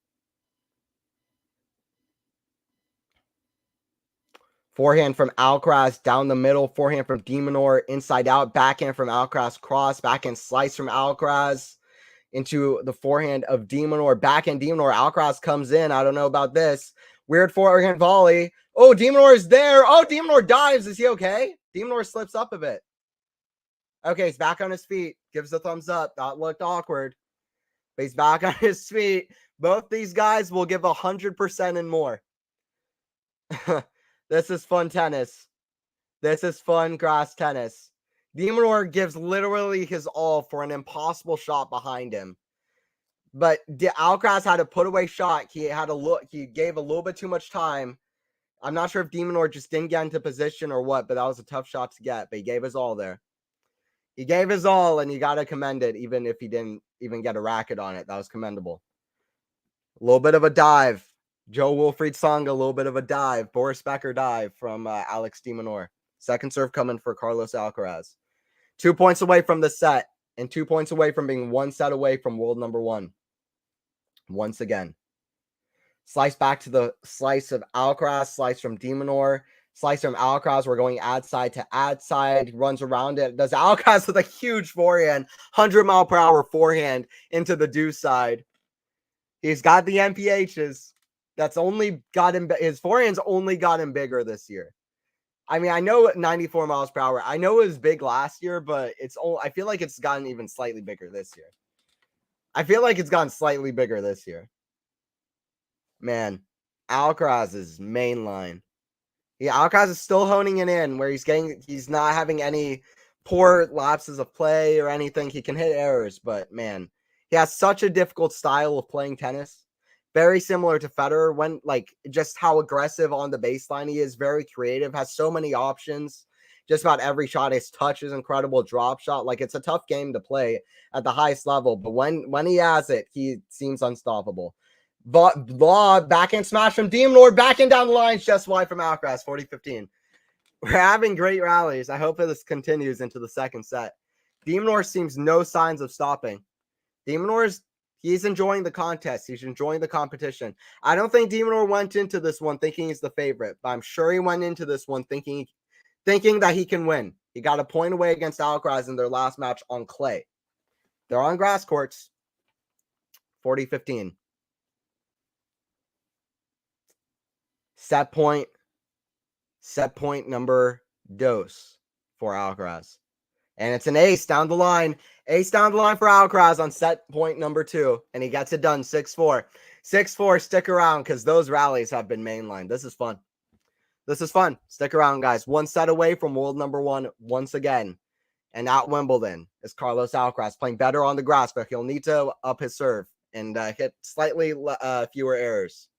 Forehand from Alcaraz down the middle. Forehand from Minaur inside out. Backhand from Alcaraz cross. Backhand slice from Alcaraz into the forehand of Minaur. Backhand Minaur. Alcaraz comes in. I don't know about this. Weird forehand volley. Oh, Minaur is there. Oh, Minaur dives. Is he okay? Minaur slips up a bit. Okay, he's back on his feet. Gives a thumbs up. That looked awkward. But he's back on his feet. Both these guys will give 100% and more. This is fun tennis. This is fun grass tennis. Minaur gives literally his all for an impossible shot behind him. But Alcaraz had a put away shot. He gave a little bit too much time. I'm not sure if Minaur just didn't get into position or what, but that was a tough shot to get. But he gave his all there. He gave his all, and you got to commend it, even if he didn't even get a racket on it. That was commendable. A little bit of a dive. Joe Wilfried Tsonga, a little bit of a dive. Boris Becker dive from Alex de Minaur. Second serve coming for Carlos Alcaraz. 2 points away from the set, and 2 points away from being one set away from world number one. Once again. Slice back to the slice of Alcaraz. Slice from de Minaur. Slice from Alcaraz. We're going ad side to ad side. Runs around it. Does Alcaraz with a huge forehand. 100-mile-per-hour forehand into the deuce side. He's got the MPHs. That's only got him. His forehand's only got him bigger this year. I mean, I know 94 miles per hour. I know it was big last year, but I feel like it's gotten even slightly bigger this year. I feel like it's gotten slightly bigger this year. Man, Alcaraz's main line. Yeah, Alcaraz is still honing it in where he's not having any poor lapses of play or anything. He can hit errors, but man, he has such a difficult style of playing tennis. Very similar to Federer, when just how aggressive on the baseline he is, very creative, has so many options. Just about every shot, his touch is incredible, drop shot. Like, it's a tough game to play at the highest level, but when he has it, he seems unstoppable. But backhand smash from de Minaur, backhand down the lines, just wide from Alcaraz, 40-15. We're having great rallies. I hope that this continues into the second set. De Minaur seems no signs of stopping. De Minaur he's enjoying the contest. He's enjoying the competition. I don't think de Minaur went into this one thinking he's the favorite, but I'm sure he went into this one thinking that he can win. He got a point away against Alcaraz in their last match on clay. They're on grass courts. 40-15. Set point number dos for Alcaraz. And it's an ace down the line. Ace down the line for Alcaraz on set point number 2. And he gets it done 6-4. 6-4, stick around because those rallies have been mainlined. This is fun. This is fun. Stick around, guys. One set away from world number 1 once again. And at Wimbledon is Carlos Alcaraz, playing better on the grass, but he'll need to up his serve and hit slightly fewer errors.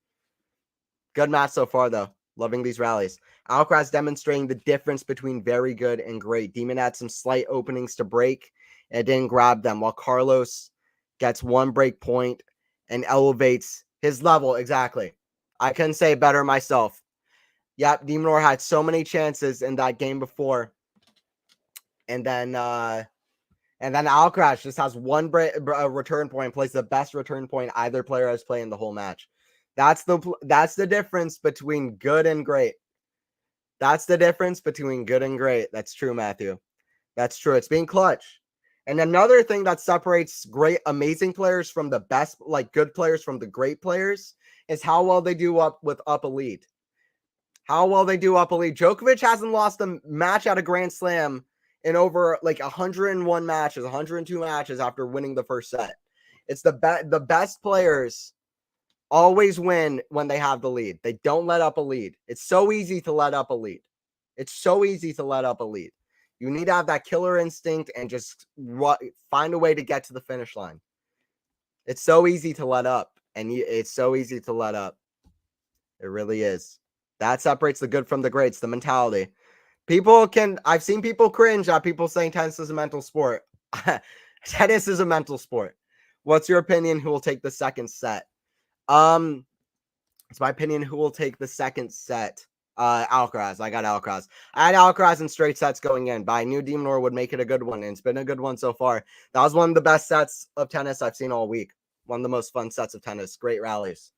Good match so far, though. Loving these rallies. Alcaraz demonstrating the difference between very good and great. Demon had some slight openings to break. It didn't grab them, while Carlos gets one break point and elevates his level. Exactly. I couldn't say it better myself. Yep, de Minaur had so many chances in that game before. And then Alcaraz just has one return point, plays the best return point either player has played in the whole match. That's the difference between good and great. That's the difference between good and great. That's true, Matthew. That's true. It's being clutch. And another thing that separates great, amazing players from the best, like good players from the great players is how well they do up a lead. How well they do up a lead. Djokovic hasn't lost a match at a Grand Slam in over like 101 matches, 102 matches after winning the first set. It's the best players always win when they have the lead. They don't let up a lead. It's so easy to let up a lead. It's so easy to let up a lead. You need to have that killer instinct and just find a way to get to the finish line. It's so easy to let up, and it's so easy to let up. It really is. That separates the good from the greats, the mentality. I've seen people cringe at people saying tennis is a mental sport. Tennis is a mental sport. What's your opinion? Who will take the second set? It's my opinion who will take the second set. Alcaraz. I got Alcaraz. I had Alcaraz in straight sets going in, but I knew de Minaur would make it a good one, and it's been a good one so far. That was one of the best sets of tennis I've seen all week. One of the most fun sets of tennis. Great rallies.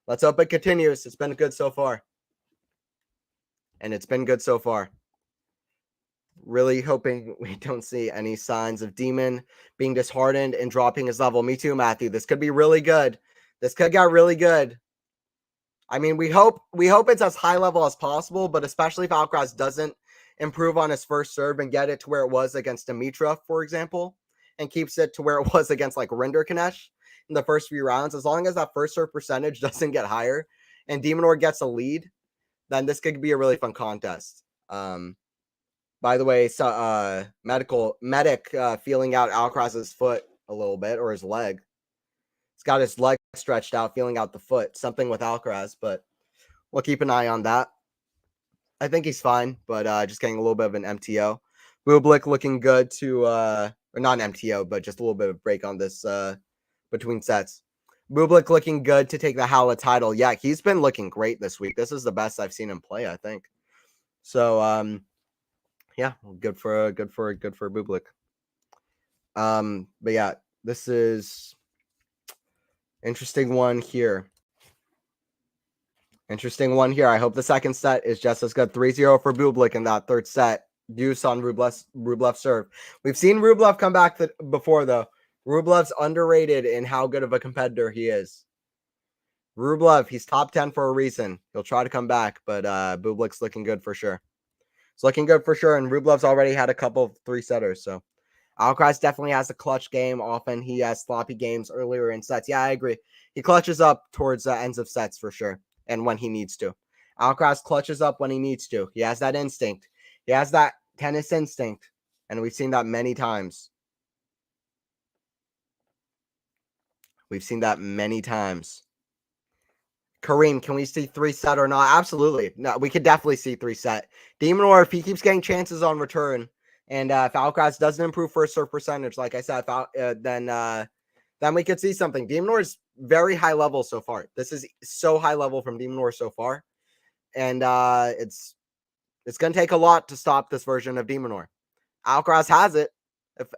Let's hope it continues. It's been good so far. And it's been good so far. Really hoping we don't see any signs of Demon being disheartened and dropping his level. Me too, Matthew. This could be really good. This could get really good. I mean, we hope it's as high level as possible, but especially if Alcaraz doesn't improve on his first serve and get it to where it was against Dimitrov, for example, and keeps it to where it was against like Rinderknecht in the first few rounds, as long as that first serve percentage doesn't get higher and de Minaur gets a lead, then this could be a really fun contest. By the way, medic feeling out Alcaraz's foot a little bit, or his leg. He's got his leg stretched out, feeling out the foot. Something with Alcaraz, but we'll keep an eye on that. I think he's fine, but just getting a little bit of an MTO. Bublik looking good to, or not an MTO, but just a little bit of break on this between sets. Bublik looking good to take the Hala title. Yeah, he's been looking great this week. This is the best I've seen him play, I think. So, yeah, good for Bublik. But yeah, this is interesting one here. I hope the second set is just as good. 3-0 for Bublik in that third set. Deuce on Rublev's serve. We've seen Rublev come back before, though. Rublev's underrated in how good of a competitor he is. Rublev, he's top 10 for a reason. He'll try to come back, but Bublik's looking good for sure. It's looking good for sure, and Rublev's already had a couple of 3-setters, so Alcaraz definitely has a clutch game. Often he has sloppy games earlier in sets. Yeah, I agree. He clutches up towards the ends of sets for sure, and when he needs to. Alcaraz clutches up when he needs to. He has that instinct. He has that tennis instinct, and we've seen that many times. Kareem, can we see 3-set or not? Absolutely. No, we could definitely see 3-set. de Minaur, if he keeps getting chances on return, and if Alcaraz doesn't improve first serve percentage, like I said, then we could see something. De Minaur is very high level so far. This is so high level from de Minaur so far, and it's going to take a lot to stop this version of de Minaur. Alcaraz has it.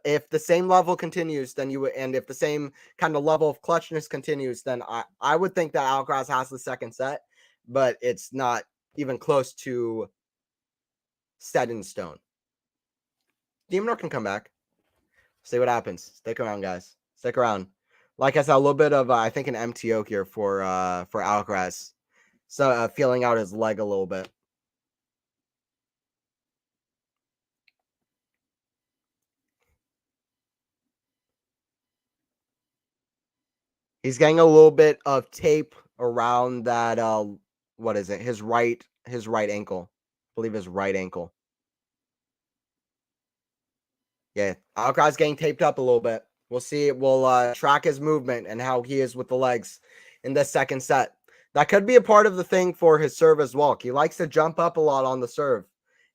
If the same level continues, and if the same kind of level of clutchness continues, then I would think that Alcaraz has the second set, but it's not even close to set in stone. de Minaur can come back. See what happens. Stick around, guys. Stick around. Like I said, a little bit of I think an MTO here for Alcaraz. So feeling out his leg a little bit. He's getting a little bit of tape around that what is it? His right ankle. I believe his right ankle. Yeah, Alcaraz getting taped up a little bit. We'll see. We'll track his movement and how he is with the legs in the second set. That could be a part of the thing for his serve as well. He likes to jump up a lot on the serve.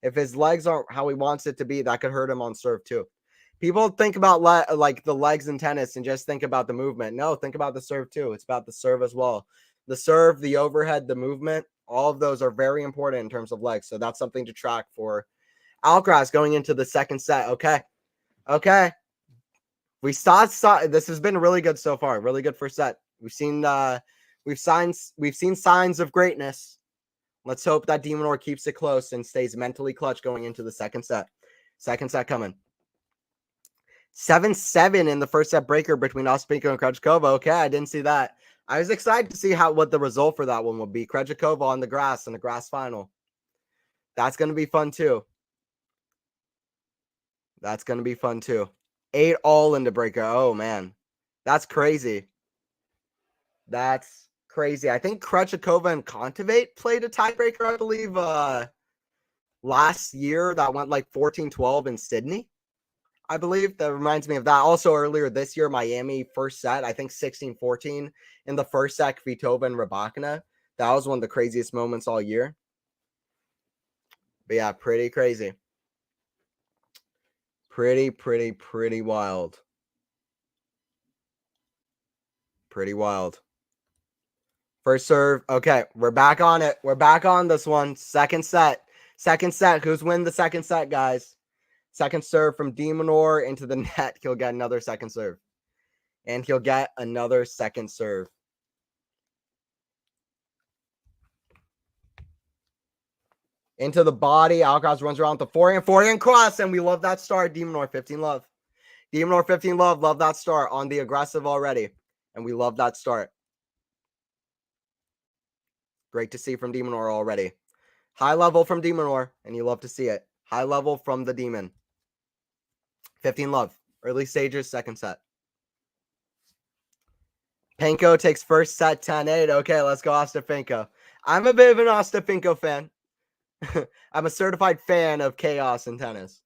If his legs aren't how he wants it to be, that could hurt him on serve too. People think about like the legs in tennis and just think about the movement. No, think about the serve too. It's about the serve as well. The serve, the overhead, the movement, all of those are very important in terms of legs. So that's something to track for Alcaraz going into the second set. Okay. We saw this has been really good so far. Really good first set. We've seen signs of greatness. Let's hope that de Minaur keeps it close and stays mentally clutch going into the second set. Second set coming. 7-7 in the first set breaker between Ostapenko and Krejcikova. Okay, I didn't see that. I was excited to see what the result for that one would be. Krejcikova on the grass in the grass final. That's going to be fun too. That's going to be fun too. 8-all in the breaker. Oh, man. That's crazy. That's crazy. I think Krejcikova and Kontaveit played a tiebreaker, I believe, last year. That went like 14-12 in Sydney, I believe. That reminds me of that. Also, earlier this year, Miami first set, I think 16-14 in the first set, Kvitova and Rybakina. That was one of the craziest moments all year. But yeah, pretty crazy. Pretty wild. Pretty wild. First serve. Okay, we're back on it. We're back on this one. Second set. Second set. Who's winning the second set, guys? Second serve from de Minaur into the net. He'll get another second serve. And he'll get another second serve. Into the body. Alcaraz runs around with the forehand cross. And we love that start. De Minaur, 15 love. De Minaur, 15 love. Love that start on the aggressive already. And we love that start. Great to see from de Minaur already. High level from de Minaur, and you love to see it. High level from the Demon. 15 love. Early stages, second set. Penko takes first set, 10-8. Okay, let's go Ostapenko. I'm a bit of an Ostapenko fan. I'm a certified fan of chaos in tennis.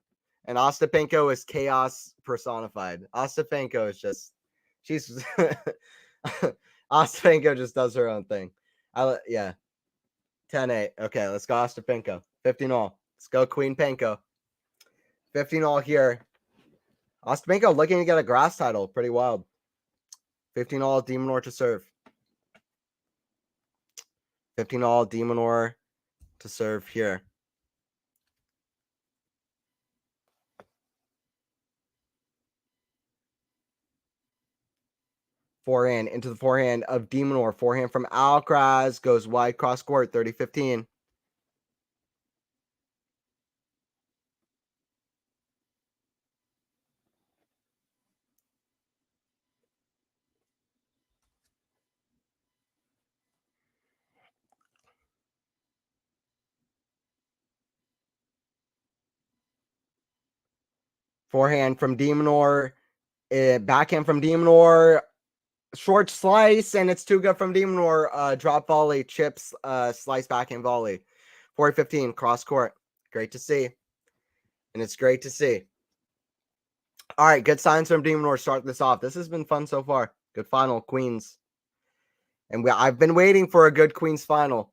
And Ostapenko is chaos personified. Ostapenko is just... She's... Ostapenko just does her own thing. Yeah. 10-8. Okay, let's go Ostapenko. 15-all. Let's go Queen Penko. 15-all here. Ostapenko looking to get a grass title. Pretty wild. 15-all de Minaur to serve. 15-all de Minaur to serve here. Forehand into the forehand of de Minaur. Forehand from Alcaraz goes wide cross court. 30-15. Forehand from de Minaur. Backhand from de Minaur. Short slice, and it's too good from de Minaur. Drop volley, chips, slice backhand volley. 40-15, cross court. Great to see. And it's great to see. All right, good signs from de Minaur. Start this off. This has been fun so far. Good final, Queens. And I've been waiting for a good Queens final.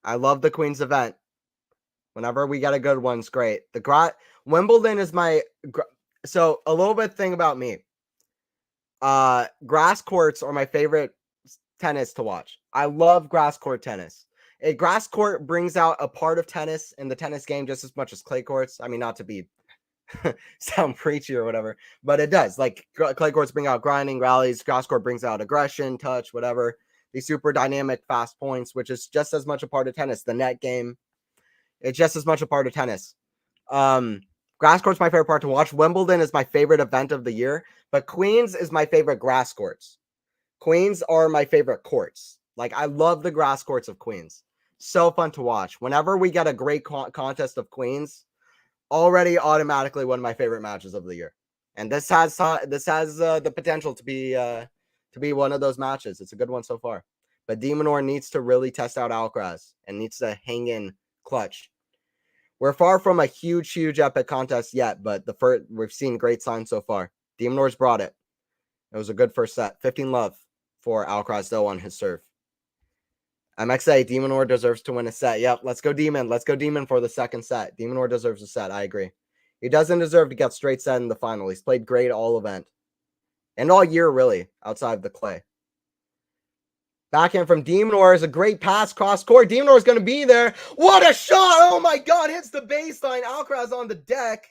I love the Queens event. Whenever we get a good one, it's great. Wimbledon is my... So, a little bit thing about me. Grass courts are my favorite tennis to watch. I love grass court tennis. A grass court brings out a part of tennis in the tennis game just as much as clay courts. I mean, not to be sound preachy or whatever, but it does. Like clay courts bring out grinding, rallies. Grass court brings out aggression, touch, whatever. These super dynamic, fast points, which is just as much a part of tennis. The net game, it's just as much a part of tennis. Grass court's my favorite part to watch. Wimbledon is my favorite event of the year, but Queens is my favorite grass courts. Queens are my favorite courts. Like, I love the grass courts of Queens. So fun to watch. Whenever we get a great contest of Queens, already automatically one of my favorite matches of the year. And this has the potential to be one of those matches. It's a good one so far. But de Minaur needs to really test out Alcaraz and needs to hang in clutch. We're far from a huge epic contest yet, but we've seen great signs so far. De Minaur's brought it. It was a good first set. 15-love for Alcaraz though on his serve. MXA, de Minaur deserves to win a set. Yep, let's go Demon. Let's go Demon for the second set. De Minaur deserves a set. I agree. He doesn't deserve to get straight set in the final. He's played great all event. And all year, really, outside of the clay. Backhand from de Minaur is a great pass cross court. De Minaur is going to be there. What a shot! Oh my God, hits the baseline. Alcaraz on the deck.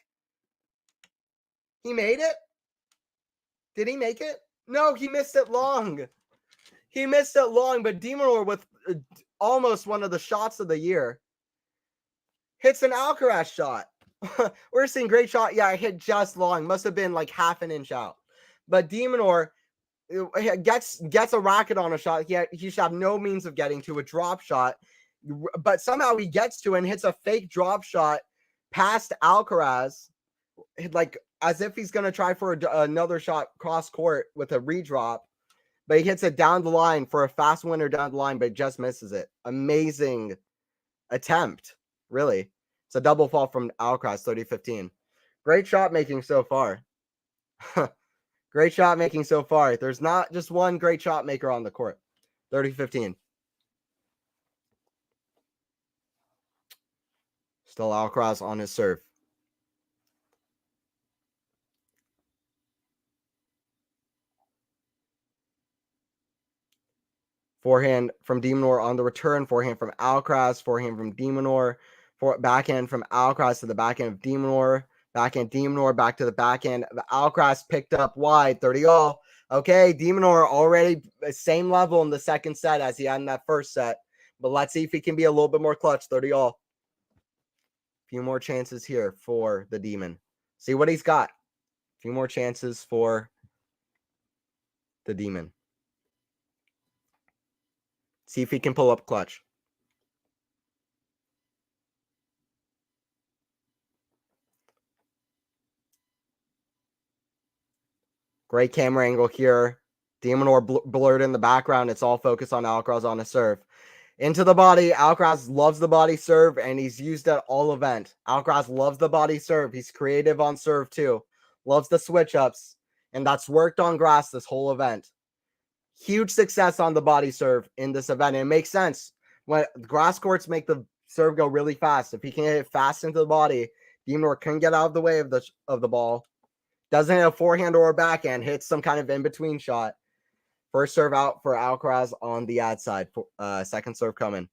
He made it? Did he make it? No, he missed it long. He missed it long, but de Minaur with almost one of the shots of the year hits an Alcaraz shot. We're seeing great shot. Yeah, it hit just long. Must have been like half an inch out. But de Minaur gets a racket on a shot. He should have no means of getting to a drop shot, but somehow he gets to and hits a fake drop shot past Alcaraz, like as if he's going to try for another shot cross court with a redrop. But he hits it down the line for a fast winner down the line, but just misses it. Amazing attempt, really. It's a double fall from Alcaraz, 30-15. Great shot making so far. Great shot making so far. There's not just one great shot maker on the court. 30-15. Still Alcaraz on his serve. Forehand from de Minaur on the return. Forehand from Alcaraz. Forehand from de Minaur. Backhand from Alcaraz to the backhand of de Minaur. Backhand de Minaur back to the backhand. Alcaraz picked up wide. 30-all. Okay, de Minaur already same level in the second set as he had in that first set. But let's see if he can be a little bit more clutch. 30-all. Few more chances here for the Demon. See what he's got. Few more chances for the Demon. See if he can pull up clutch. Great camera angle here. de Minaur blurred in the background. It's all focused on Alcaraz on a serve. Into the body. Alcaraz loves the body serve, and he's used it all event. Alcaraz loves the body serve. He's creative on serve too. Loves the switch ups, and that's worked on grass this whole event. Huge success on the body serve in this event. And it makes sense. When grass courts make the serve go really fast. If he can hit it fast into the body, de Minaur can get out of the way of the ball. Doesn't hit a forehand or a backhand. Hits some kind of in-between shot. First serve out for Alcaraz on the ad side. Second serve coming.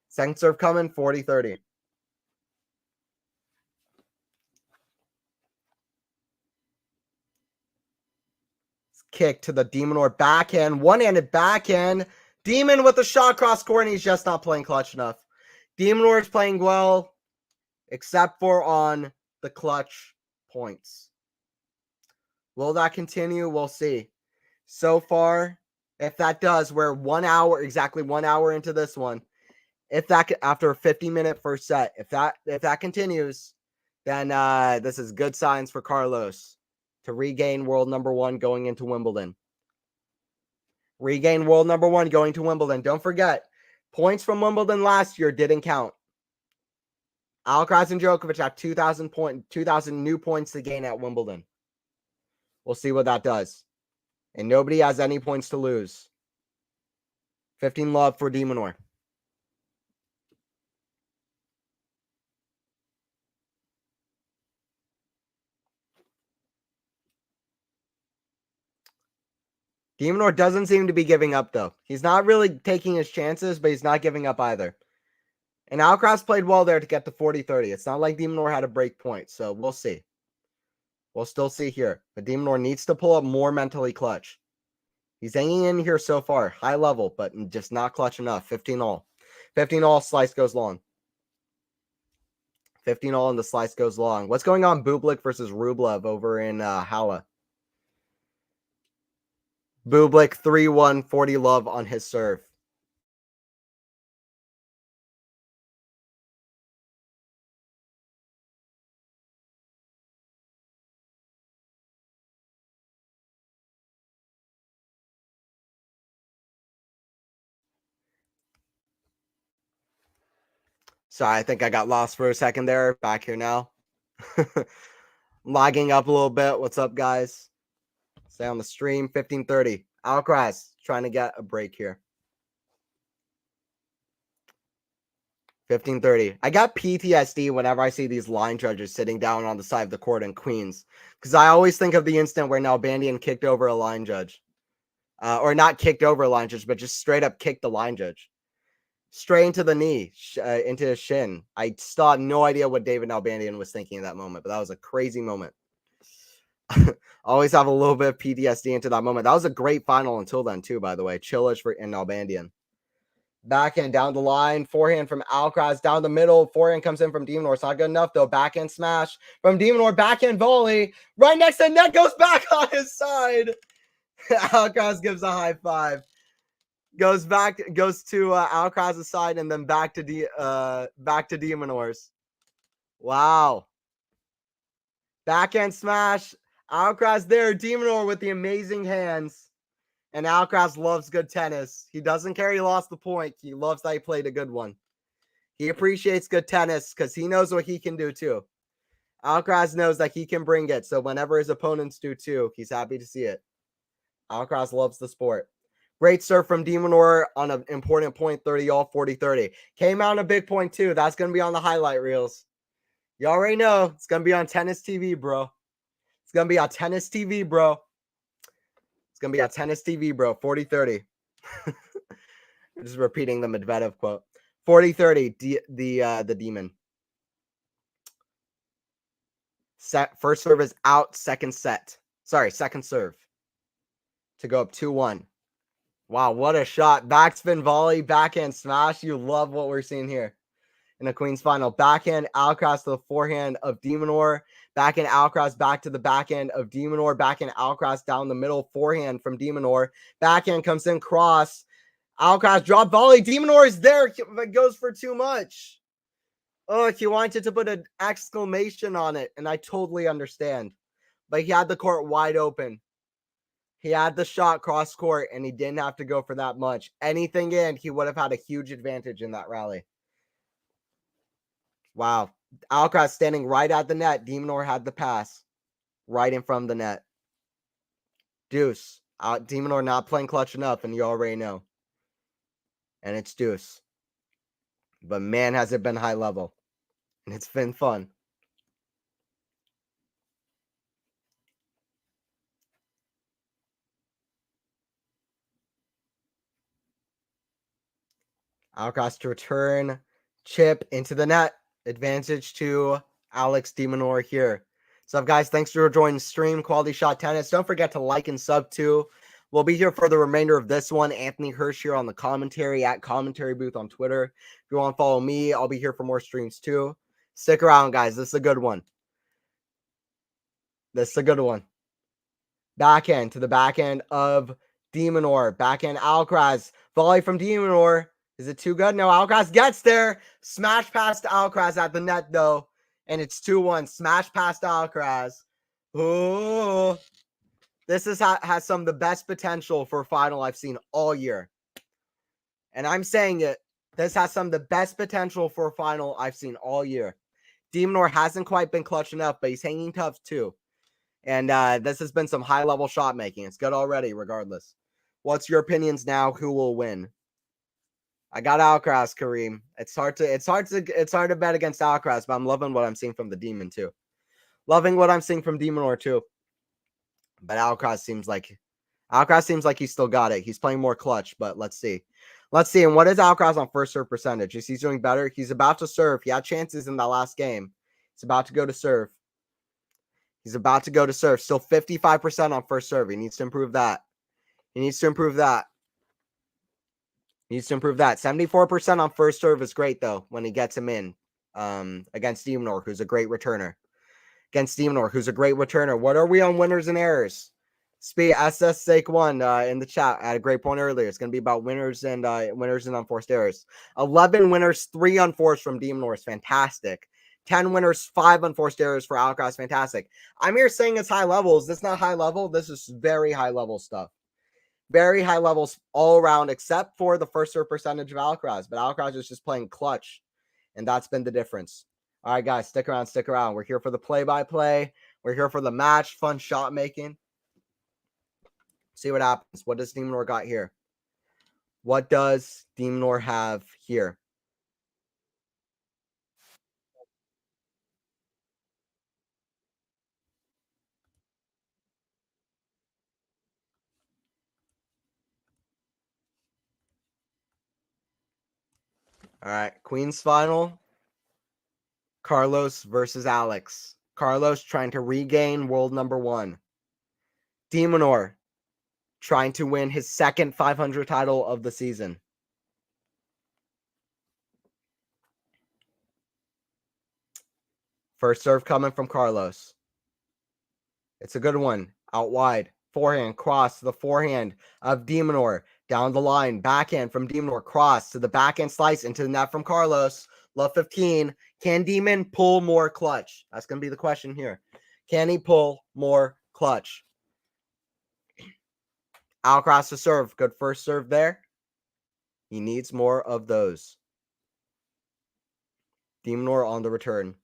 Second serve coming, 40-30. Kick to the de Minaur backhand. One-handed backhand. Demon with a shot cross court, and he's just not playing clutch enough. De Minaur is playing well, except for on the clutch points. Will that continue? We'll see. So far, if that does, we're exactly 1 hour into this one. If that after a 50-minute first set, if that continues, then this is good signs for Carlos to regain world number 1 going into Wimbledon. Regain world number 1 going to Wimbledon. Don't forget, points from Wimbledon last year didn't count. Alcaraz and Djokovic have 2,000 new points to gain at Wimbledon. We'll see what that does. And nobody has any points to lose. 15-love for de Minaur. De Minaur doesn't seem to be giving up, though. He's not really taking his chances, but he's not giving up either. And Alcaraz played well there to get to 40-30. It's not like de Minaur had a break point, so we'll see. We'll still see here. But de Minaur needs to pull up more mentally clutch. He's hanging in here so far. High level, but just not clutch enough. 15-all. 15-all, slice goes long. 15 all and the slice goes long. What's going on, Bublik versus Rublev over in Halle? Bublik 3-1, 40 love on his serve. Sorry, I think I got lost for a second there. Back here now. Logging up a little bit. What's up, guys? Stay on the stream. 1530. Alcaraz trying to get a break here. 1530. I got PTSD whenever I see these line judges sitting down on the side of the court in Queens, because I always think of the instant where Nalbandian kicked over a line judge. Or not kicked over a line judge, but just straight up kicked the line judge. Straight into the knee, into his shin. I still have no idea what David Nalbandian was thinking in that moment, but that was a crazy moment. Always have a little bit of PTSD into that moment. That was a great final until then, too, by the way. Chillish for in Nalbandian. Backhand down the line. Forehand from Alcaraz down the middle. Forehand comes in from de Minaur. It's not good enough, though. Backhand smash from de Minaur. Backhand volley. Right next to the net. Goes back on his side. Alcaraz gives a high five. Goes to Alcaraz's side and then back to de Minaur's. Wow. Backhand smash. Alcaraz there. De Minaur with the amazing hands. And Alcaraz loves good tennis. He doesn't care he lost the point. He loves that he played a good one. He appreciates good tennis because he knows what he can do too. Alcaraz knows that he can bring it. So whenever his opponents do too, he's happy to see it. Alcaraz loves the sport. Great serve from de Minaur on an important point, 30 all, 40-30. Came out on a big point too. That's going to be on the highlight reels. You already know it's going to be on Tennis TV, bro. It's going to be on Tennis TV, bro. It's going to be on Tennis TV, bro. 40-30. Just repeating the Medvedev quote. 40-30, the Demon. First serve is out, second serve. To go up 2-1. Wow, what a shot. Backspin volley, backhand smash. You love what we're seeing here in the Queen's final. Backhand Alcaraz to the forehand of de Minaur. Backhand Alcaraz back to the backhand of de Minaur. Backhand Alcaraz down the middle. Forehand from de Minaur. Backhand comes in cross. Alcaraz drop volley. De Minaur is there, but goes for too much. Oh, he wanted to put an exclamation on it, and I totally understand. But he had the court wide open. He had the shot cross court, and he didn't have to go for that much. Anything in, he would have had a huge advantage in that rally. Wow. Alcaraz standing right at the net. De Minaur had the pass right in front of the net. Deuce. De Minaur not playing clutch enough, and you already know. And it's deuce. But man, has it been high level. And it's been fun. Alcaraz to return. Chip into the net. Advantage to Alex de Minaur here. So, guys, thanks for joining the stream. Quality Shot Tennis. Don't forget to like and sub too. We'll be here for the remainder of this one. Anthony Hirsch here on the commentary at Commentary Booth on Twitter. If you want to follow me, I'll be here for more streams too. Stick around, guys. This is a good one. Backhand to the backhand of de Minaur. Backhand Alcaraz. Volley from de Minaur. Is it too good? No, Alcaraz gets there. Smash past Alcaraz at the net, though. And it's 2-1. Smash past Alcaraz. Ooh. This has some of the best potential for a final I've seen all year. And I'm saying it. This has some of the best potential for a final I've seen all year. De Minaur hasn't quite been clutch enough, but he's hanging tough too. And this has been some high-level shot making. It's good already, regardless. What's your opinions now? Who will win? I got Alcaraz, Kareem. It's hard to bet against Alcaraz, but I'm loving what I'm seeing from the Demon too. Loving what I'm seeing from de Minaur too. But Alcaraz seems like he's still got it. He's playing more clutch, but let's see. And what is Alcaraz on first serve percentage? Is he doing better? He's about to serve. He had chances in that last game. He's about to go to serve. Still 55% on first serve. He needs to improve that. 74% on first serve is great, though, when he gets him in. against de Minaur, who's a great returner. What are we on winners and errors? Speed SS Sake one in the chat at a great point earlier. It's going to be about winners and unforced errors. 11 winners, 3 unforced from de Minaur is fantastic. 10 winners, 5 unforced errors for Alcaraz. Fantastic. I'm here saying it's high levels. This is not high level. This is very high level stuff. Very high levels all around, except for the first serve percentage of Alcaraz. But Alcaraz is just playing clutch, and that's been the difference. All right, guys, stick around. We're here for the play-by-play. We're here for the match, fun shot making. See what happens. What does de Minaur got here? What does de Minaur have here? All right, Queen's final. Carlos versus Alex. Carlos trying to regain world number 1. De Minaur trying to win his second 500 title of the season. First serve coming from Carlos. It's a good one. Out wide. Forehand, cross to the forehand of de Minaur. Down the line. Backhand from de Minaur. Cross to the backhand slice into the net from Carlos. Love 15. Can Demon pull more clutch? That's going to be the question here. Can he pull more clutch? Alcaraz to serve. Good first serve there. He needs more of those. De Minaur on the return.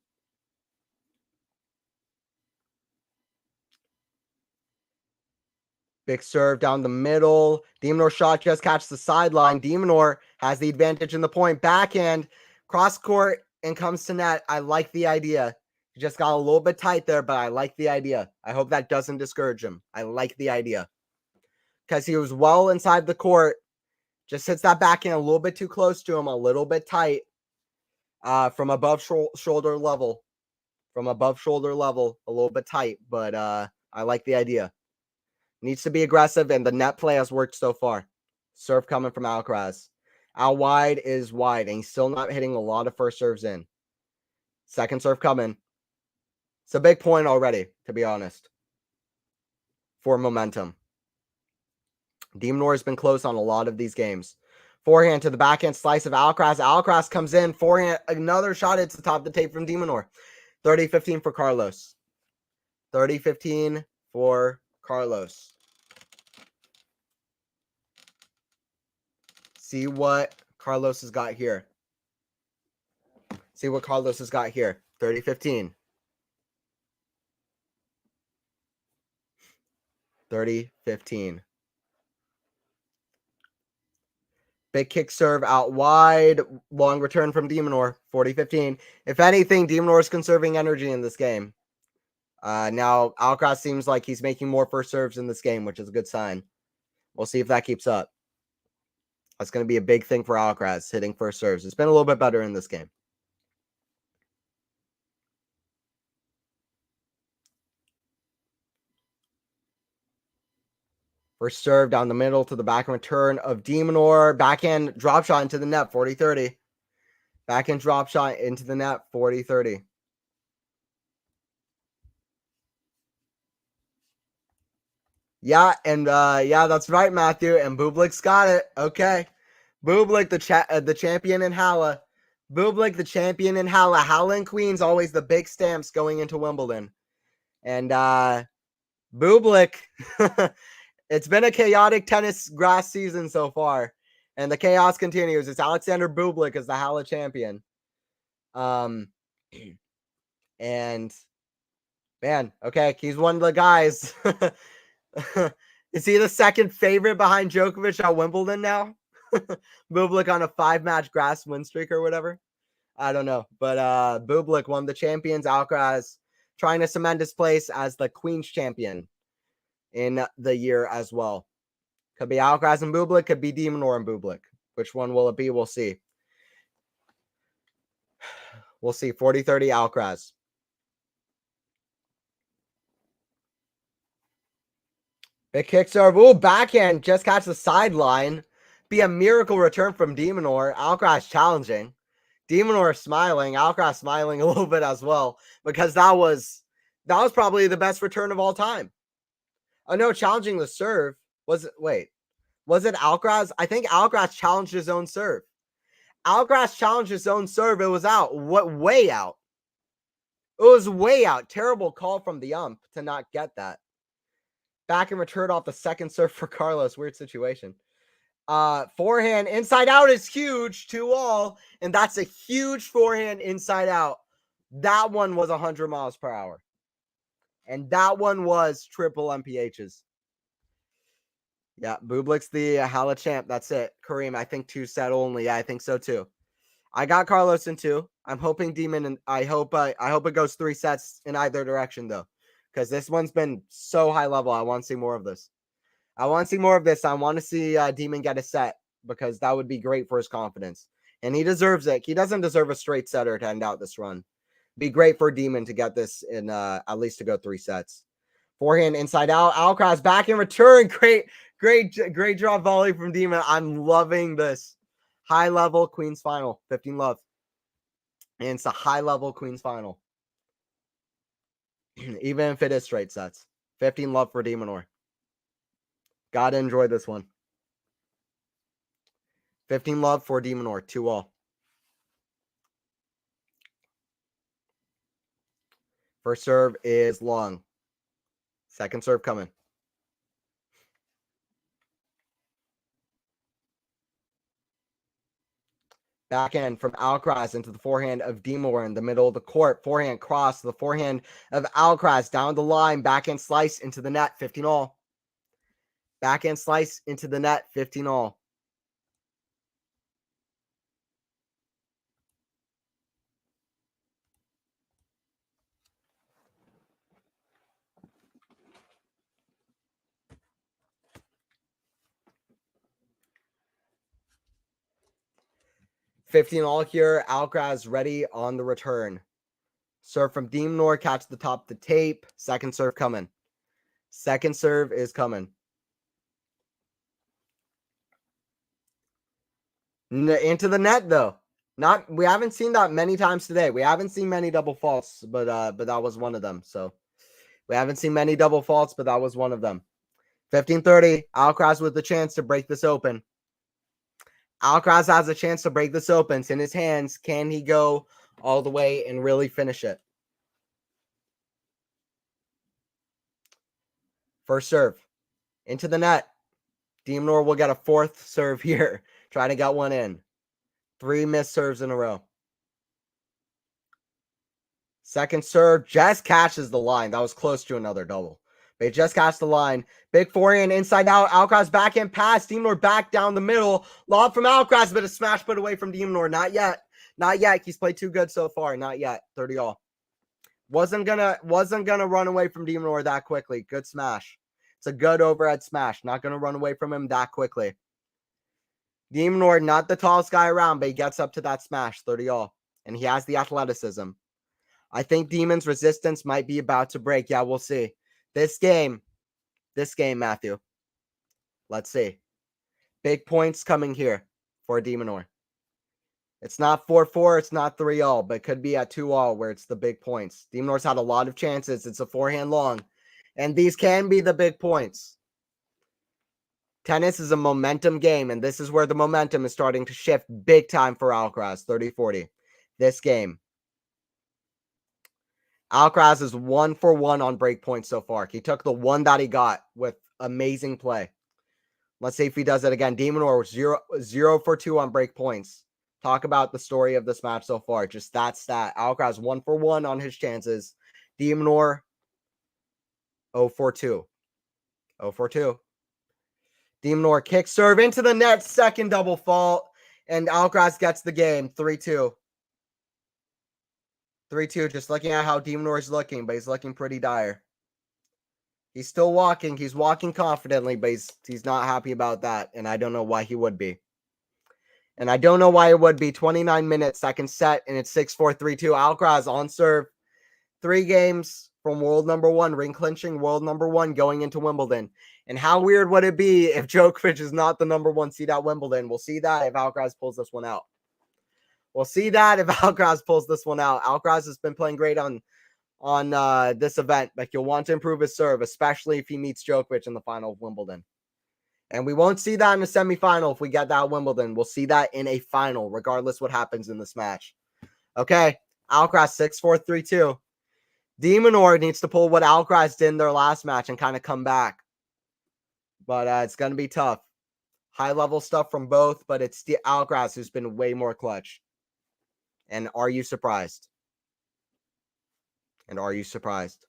Big serve down the middle. de Minaur shot just catches the sideline. de Minaur has the advantage in the point. Backhand, cross court, and comes to net. I like the idea. He just got a little bit tight there, but I like the idea. I hope that doesn't discourage him. I like the idea. Because he was well inside the court. Just hits that backhand a little bit too close to him, a little bit tight. From above shoulder level. From above shoulder level, a little bit tight, but I like the idea. Needs to be aggressive, and the net play has worked so far. Serve coming from Alcaraz. Out wide is wide, and he's still not hitting a lot of first serves in. Second serve coming. It's a big point already, to be honest, for momentum. De Minaur has been close on a lot of these games. Forehand to the backhand slice of Alcaraz. Alcaraz comes in. Forehand, another shot hits the top of the tape from de Minaur. 30-15 for Carlos. 30-15 for Carlos. See what Carlos has got here. 30-15. 30-15. Big kick serve out wide. Long return from de Minaur. 40-15. If anything, de Minaur is conserving energy in this game. Now, Alcaraz seems like he's making more first serves in this game, which is a good sign. We'll see if that keeps up. That's going to be a big thing for Alcaraz, hitting first serves. It's been a little bit better in this game. First serve down the middle to the backhand return of de Minaur. Backhand drop shot into the net, 40-30. Backhand drop shot into the net, 40-30. Yeah, and yeah, that's right, Matthew. And Bublik's got it. Okay. Bublik, the champion in Halle. Bublik, the champion in Halle. Halle and Queens, always the big stamps going into Wimbledon. And Bublik, it's been a chaotic tennis grass season so far. And the chaos continues. It's Alexander Bublik as the Halle champion. And man, okay, he's one of the guys. Is he the second favorite behind Djokovic at Wimbledon now? Bublik on a 5-match grass win streak or whatever. I don't know. But Bublik won the champions. Alcaraz trying to cement his place as the Queen's champion in the year as well. Could be Alcaraz and Bublik. Could be de Minaur and Bublik. Which one will it be? We'll see. We'll see. 40-30 Alcaraz. Big kick serve. Ooh, backhand. Just catch the sideline. Be a miracle return from de Minaur. Alcaraz challenging. De Minaur smiling, Alcaraz smiling a little bit as well, because that was probably the best return of all time. Oh no, challenging the serve. Was it Alcaraz? I think Alcaraz challenged his own serve. Alcaraz challenged his own serve. It was out. Way out. It was way out. Terrible call from the ump to not get that. Back and return off the second serve for Carlos. Weird situation. Forehand inside out is huge, 2-all, and that's a huge forehand inside out. That one was 100 miles per hour. And that one was triple MPHs. Yeah, Bublik's the Hala champ. That's it. Kareem, I think 2-set only. Yeah, I think so too. I got Carlos in 2. I'm hoping Demon, and I hope it goes 3 sets in either direction though, because this one's been so high level. I want to see more of this. I want to see Demon get a set, because that would be great for his confidence, and he deserves it. He doesn't deserve a straight setter to end out this run. Be great for Demon to get this in at least to go 3 sets. Forehand inside out. Alcaraz back in return. Great drop volley from Demon. I'm loving this. High level Queen's final. 15 love. And it's a high level Queen's final. Even if it is straight sets. 15 love for De Minaur. Gotta enjoy this one. 15 love for De Minaur. 2-all. First serve is long. Second serve coming. Backhand from Alcaraz into the forehand of De Minaur in the middle of the court. Forehand cross to the forehand of Alcaraz down the line. Backhand slice into the net. 15-all. Backhand slice into the net. 15-all. $15 all here. Alcaraz ready on the return. Serve from De Minaur. Catch the top of the tape. Second serve coming. Second serve is coming. Into the net though. We haven't seen that many times today. We haven't seen many double faults, but that was one of them. So we haven't seen many double faults, but that was one of them. 15-30. Alcaraz with the chance to break this open. Alcaraz has a chance to break this open. It's in his hands. Can he go all the way and really finish it? First serve. Into the net. De Minaur will get a fourth serve here. Trying to get one in. 3 missed serves in a row. Second serve just catches the line. That was close to another double. They just catch the line. Big forehand inside out. Alcaraz backhand pass. De Minaur back down the middle. Lob from Alcaraz, but a smash put away from De Minaur. Not yet. Not yet. He's played too good so far. Not yet. 30-all. Wasn't gonna run away from De Minaur that quickly. Good smash. It's a good overhead smash. Not gonna run away from him that quickly. De Minaur, not the tallest guy around, but he gets up to that smash. 30-all. And he has the athleticism. I think Demon's resistance might be about to break. Yeah, we'll see. This game, Matthew. Let's see. Big points coming here for De Minaur. It's not 4-4, it's not 3-all, but it could be at 2-all where it's the big points. De Minaur's had a lot of chances. It's a forehand long. And these can be the big points. Tennis is a momentum game, and this is where the momentum is starting to shift big time for Alcaraz. 30-40. This game. Alcaraz is 1 for 1 on break points so far. He took the one that he got with amazing play. Let's see if he does it again. De Minaur was 0 for 2 on break points. Talk about the story of this match so far. Just that stat. Alcaraz 1 for 1 on his chances. De Minaur 0 for 2. 0 for 2. De Minaur kick serve into the net. Second double fault. And Alcaraz gets the game. 3-2. 3-2, just looking at how De Minaur is looking, but he's looking pretty dire. He's still walking. He's walking confidently, but he's not happy about that, and I don't know why he would be. 29 minutes, second set, and it's 6-4, 3-2. Alcaraz on serve. 3 games from world number 1, ring clinching world number 1 going into Wimbledon. And how weird would it be if Djokovic is not the number 1 seed at Wimbledon? We'll see that if Alcaraz pulls this one out. We'll see that if Alcaraz pulls this one out. Alcaraz has been playing great on this event, but he'll want to improve his serve, especially if he meets Djokovic in the final of Wimbledon. And we won't see that in a semifinal if we get that at Wimbledon. We'll see that in a final, regardless what happens in this match. Okay, Alcaraz 6-4, 3-2. Minaur needs to pull what Alcaraz did in their last match and kind of come back. But it's going to be tough. High-level stuff from both, but it's Alcaraz who's been way more clutch. And are you surprised? And are you surprised?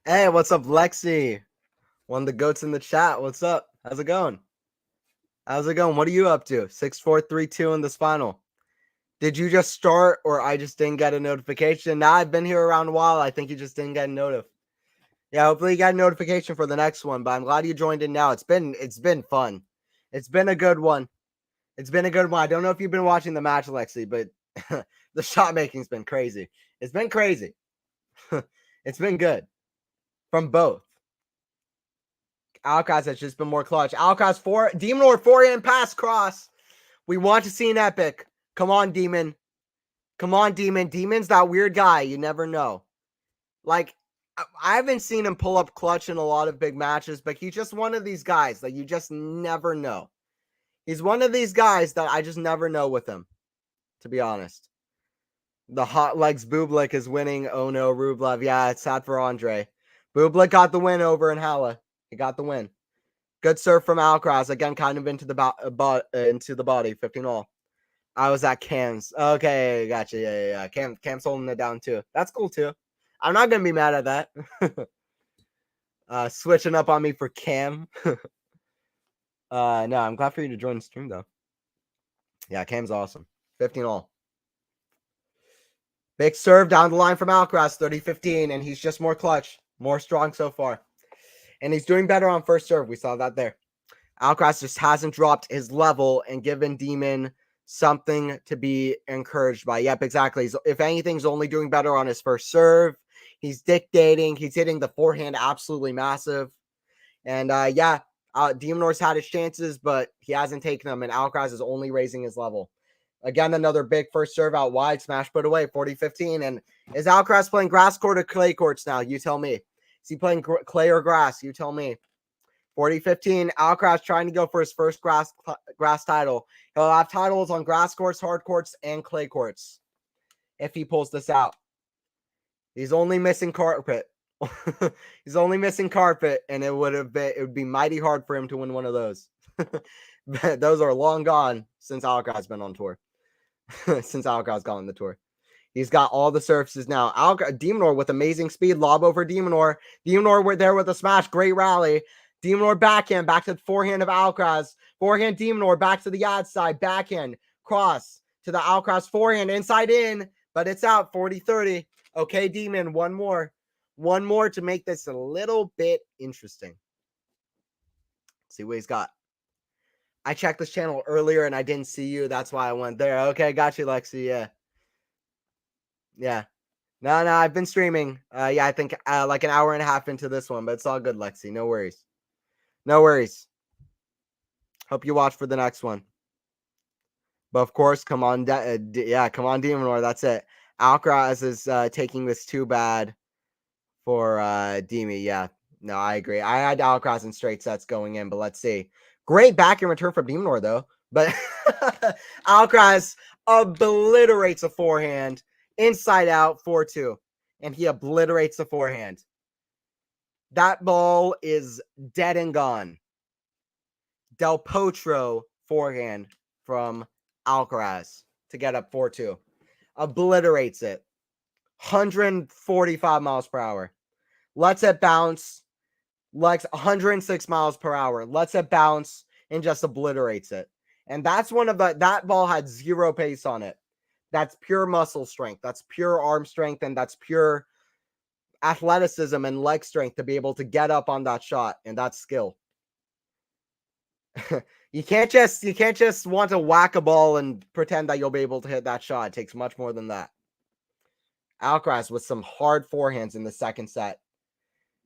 Hey, what's up, Lexi? One of the goats in the chat. What's up? How's it going? How's it going? What are you up to? 6-4, 3-2 in this final. Did you just start or I just didn't get a notification? Nah, I've been here around a while. I think you just didn't get a notif. Yeah, hopefully you got a notification for the next one, but I'm glad you joined in now. It's been fun. It's been a good one. It's been a good one. I don't know if you've been watching the match, Lexi, but the shot making's been crazy. It's been crazy. It's been good. From both. Alcaraz has just been more clutch. Alcaraz Minaur forehand pass cross. We want to see an epic. Come on, Demon. Come on, Demon. Demon's that weird guy. You never know. Like, I haven't seen him pull up clutch in a lot of big matches, but he's just one of these guys that you just never know. He's one of these guys that I just never know with him, to be honest. The hot legs Bublik is winning. Oh no, Rublev. Yeah, it's sad for Andre. Bublik got the win over in Halle. He got the win. Good serve from Alcaraz. Again, kind of into the body. 15-all. I was at Cam's. Okay, gotcha. Yeah. Cam's holding it down too. That's cool too. I'm not gonna be mad at that. Switching up on me for Cam. No, I'm glad for you to join the stream though. Yeah, Cam's awesome. 15-all. Big serve down the line from Alcaraz, 30-15, and he's just more clutch, more strong so far. And he's doing better on first serve. We saw that there. Alcaraz just hasn't dropped his level and given Demon something to be encouraged by. Yep, exactly. If anything, he's only doing better on his first serve. He's dictating. He's hitting the forehand absolutely massive. And Minaur's had his chances, but he hasn't taken them. And Alcaraz is only raising his level. Again, another big first serve out wide. Smash put away, 40-15. And is Alcaraz playing grass court or clay courts now? You tell me. Is he playing clay or grass? You tell me. 40-15. Alcaraz trying to go for his first grass title. He'll have titles on grass courts, hard courts, and clay courts if he pulls this out. He's only missing carpet. He's only missing carpet, and it would be mighty hard for him to win one of those. Those are long gone since Alcaraz been on tour. Since Alcaraz got on the tour. He's got all the surfaces now. Minaur with amazing speed. Lob over Minaur. Minaur there with a smash. Great rally. Minaur backhand. Back to the forehand of Alcaraz. Forehand Minaur. Back to the ad side. Backhand. Cross to the Alcaraz forehand. Inside in. But it's out. 40-30. Okay, Demon. One more. One more to make this a little bit interesting. Let's see what he's got. I checked this channel earlier and I didn't see you. That's why I went there. Okay, got you, Lexi. Yeah. No, I've been streaming. I think like an hour and a half into this one, but it's all good, Lexi. No worries. No worries. Hope you watch for the next one. But of course, come on, come on, Minaur. That's it. Alcaraz is taking this too bad for Demi. Yeah, no, I agree. I had Alcaraz in straight sets going in, but let's see. Great back in return from Minaur, though. But Alcaraz obliterates a forehand inside out 4-2, and he obliterates the forehand. That ball is dead and gone. Del Potro forehand from Alcaraz to get up 4-2. Obliterates it. 145 miles per hour. Lets it bounce. Like 106 miles per hour. Lets it bounce and just obliterates it. And that's that ball had zero pace on it. That's pure muscle strength. That's pure arm strength. And that's pure athleticism and leg strength to be able to get up on that shot, and that's skill. You can't just want to whack a ball and pretend that you'll be able to hit that shot. It takes much more than that. Alcaraz with some hard forehands in the second set.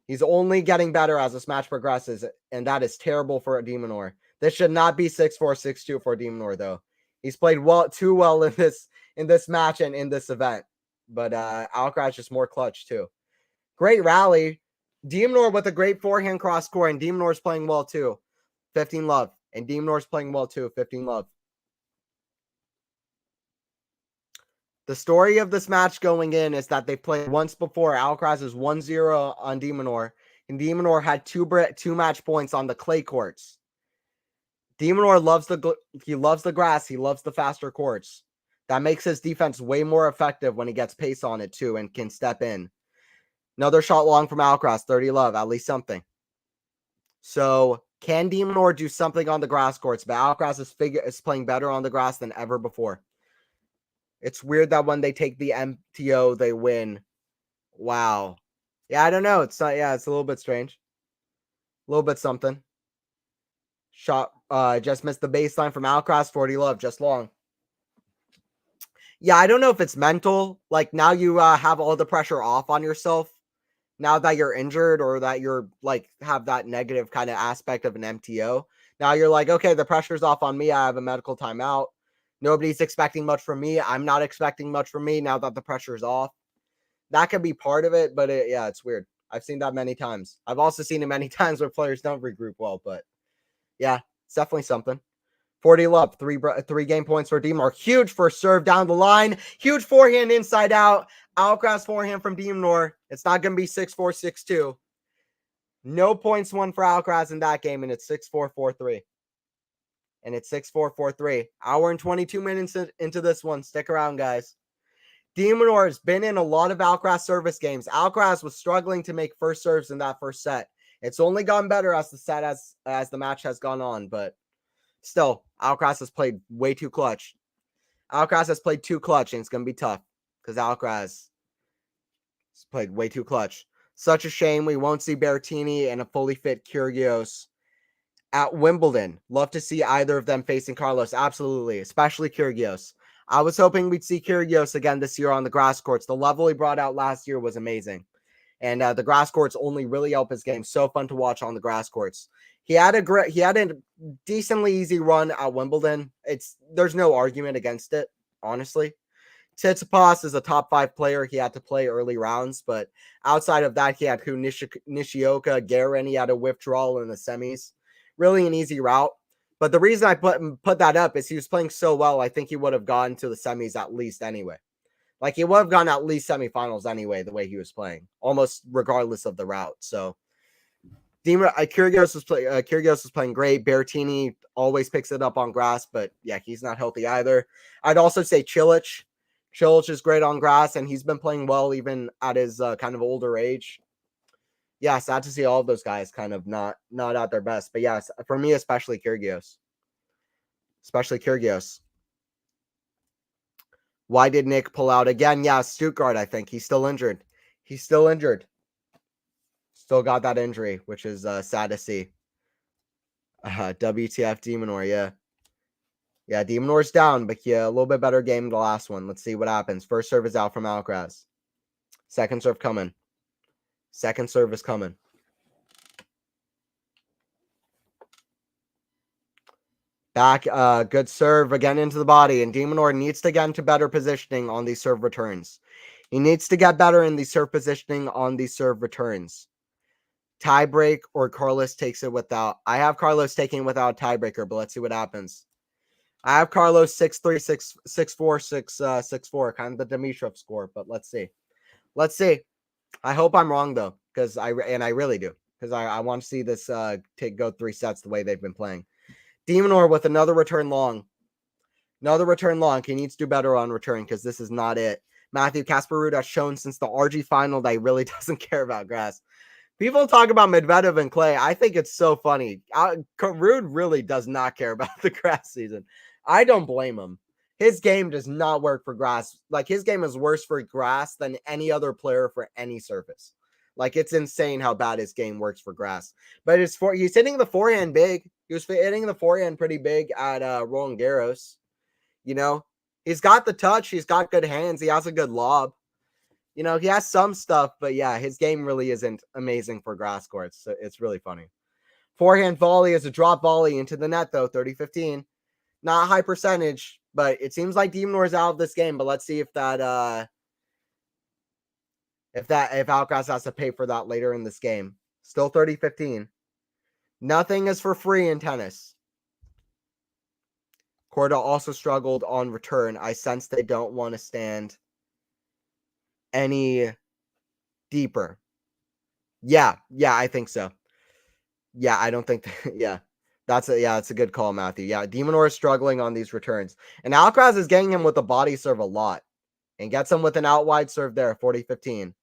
He's only getting better as this match progresses, and that is terrible for de Minaur. This should not be 6-4, 6-2 for de Minaur, though. He's played too well in this match and in this event. But Alcaraz just more clutch, too. Great rally. De Minaur with a great forehand cross score, and de Minaur's playing well, too. 15 love. And de Minaur's playing well, too. 15 love. The story of this match going in is that they played once before. Alcaraz is 1-0 on de Minaur, and de Minaur had two match points on the clay courts. De Minaur loves the grass. He loves the faster courts. That makes his defense way more effective when he gets pace on it too and can step in. Another shot long from Alcaraz, 30 love, at least something. So can de Minaur do something on the grass courts? But Alcaraz is playing better on the grass than ever before. It's weird that when they take the MTO, they win. Wow. Yeah, I don't know. It's not. Yeah, it's a little bit strange. A little bit something. Shot. Just missed the baseline from Alcaraz. 40 love, just long. Yeah, I don't know if it's mental. Like now you have all the pressure off on yourself. Now that you're injured or that you're like have that negative kind of aspect of an MTO. Now you're like, okay, the pressure's off on me. I have a medical timeout. Nobody's expecting much from me. I'm not expecting much from me now that the pressure's off. That could be part of it, but yeah, it's weird. I've seen that many times. I've also seen it many times where players don't regroup well, but yeah, it's definitely something. 40 love, three game points for de Minaur. Huge first serve down the line. Huge forehand inside out. Alcaraz forehand from de Minaur. It's not going to be 6-4, 6-2. No points won for Alcaraz in that game, and it's 6-4, 4-3. And it's 6-4, 4-3. Hour and 22 minutes into this one. Stick around, guys. De Minaur has been in a lot of Alcaraz service games. Alcaraz was struggling to make first serves in that first set. It's only gotten better as the match has gone on, but still, Alcaraz has played way too clutch. Alcaraz has played too clutch, and it's going to be tough because Alcaraz has played way too clutch. Such a shame we won't see Berrettini and a fully fit Kyrgios at Wimbledon. Love to see either of them facing Carlos. Absolutely, especially Kyrgios. I was hoping we'd see Kyrgios again this year on the grass courts. The level he brought out last year was amazing. And the grass courts only really help his game. So fun to watch on the grass courts. He had a decently easy run at Wimbledon. There's no argument against it, honestly. Tsitsipas is a top 5 player. He had to play early rounds, but outside of that, he had Nishioka, Guerin. He had a withdrawal in the semis. Really an easy route. But the reason I put that up is he was playing so well. I think he would have gone to the semis at least anyway. Like he would have gone at least semifinals anyway, the way he was playing, almost regardless of the route. So Kyrgios was playing great. Berrettini always picks it up on grass, but yeah, he's not healthy either. I'd also say Cilic. Cilic is great on grass, and he's been playing well even at his kind of older age. Yeah, sad to see all of those guys kind of not at their best. But yes, for me, especially Kyrgios. Why did Nick pull out again? Yeah, Stuttgart, I think. He's still injured. Still got that injury, which is sad to see. WTF de Minaur, yeah. Yeah, de Minaur's down, but yeah, a little bit better game than the last one. Let's see what happens. First serve is out from Alcaraz. Second serve coming. Second serve is coming. Back, good serve again into the body, and de Minaur needs to get into better positioning on these serve returns. He needs to get better in the serve positioning on these serve returns. Tie break or Carlos takes it without. I have Carlos taking without a tiebreaker, but let's see what happens. I have Carlos 6-3, 6-4, 6-4, kind of the Dimitrov score, but let's see. Let's see. I hope I'm wrong though, because I really do, because I want to see this go 3 sets the way they've been playing. de Minaur with another return long. He needs to do better on return because this is not it. Matthew Casper Ruud has shown since the RG final that he really doesn't care about grass. People talk about Medvedev and clay. I think it's so funny. Ruud really does not care about the grass season. I don't blame him. His game does not work for grass. Like his game is worse for grass than any other player for any surface. Like, it's insane how bad his game works for grass. But he's hitting the forehand big. He was hitting the forehand pretty big at Roland Garros. You know, he's got the touch. He's got good hands. He has a good lob. You know, he has some stuff, but yeah, his game really isn't amazing for grass courts. So it's really funny. Forehand volley is a drop volley into the net, though, 30-15. Not a high percentage, but it seems like de Minaur is out of this game. But let's see if if Alcaraz has to pay for that later in this game. Still 30-15. Nothing is for free in tennis. Korda also struggled on return. I sense they don't want to stand any deeper. Yeah, I think so. Yeah, I don't think yeah. That's a good call, Matthew. Yeah, de Minaur is struggling on these returns. And Alcaraz is getting him with a body serve a lot. And gets him with an out wide serve there, 40-15.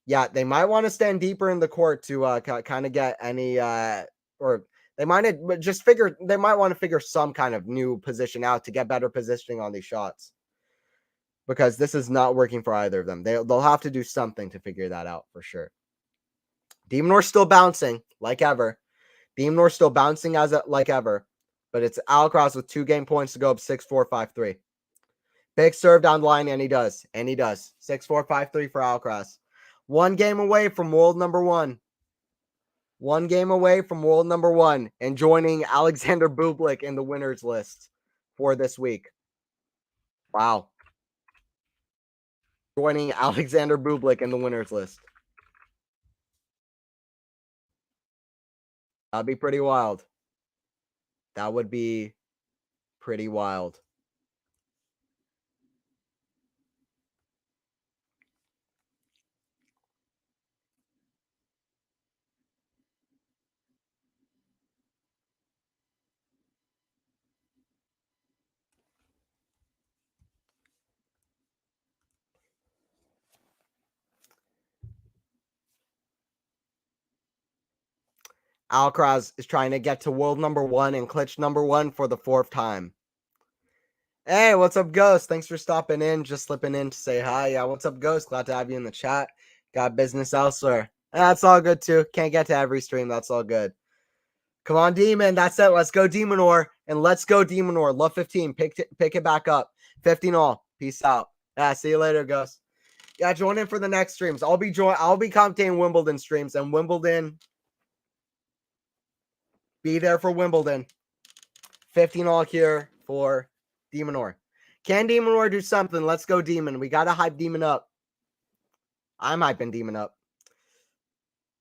Yeah, they might want to stand deeper in the court to kind of get any or they might want to figure some kind of new position out to get better positioning on these shots. Because this is not working for either of them. They'll have to do something to figure that out for sure. de Minaur's still bouncing like ever. de Minaur's still bouncing like ever. But it's Alcaraz with 2 game points to go up 6-4, 5-3. Big serve down the line, and he does. 6-4, 5-3 for Alcaraz. 1 game away from world number 1. 1 game away from world number 1 and joining Alexander Bublik in the winners list for this week. Wow. Joining Alexander Bublik in the winners list. That'd be pretty wild. That would be pretty wild. Alcaraz is trying to get to world number 1 and Klitsch number 1 for the 4th time. Hey, what's up, Ghost? Thanks for stopping in. Just slipping in to say hi. Yeah, what's up, Ghost? Glad to have you in the chat. Got business elsewhere. That's all good, too. Can't get to every stream. That's all good. Come on, Demon. That's it. Let's go, de Minaur. And let's go, de Minaur. Love 15. Pick it back up. 15 all. Peace out. Yeah, see you later, Ghost. Yeah, join in for the next streams. I'll be commentating Wimbledon streams, and Wimbledon. Be there for Wimbledon. 15 all here for de Minaur. Can de Minaur do something? Let's go, Demon. We got to hype Demon up. I'm hyping Demon up.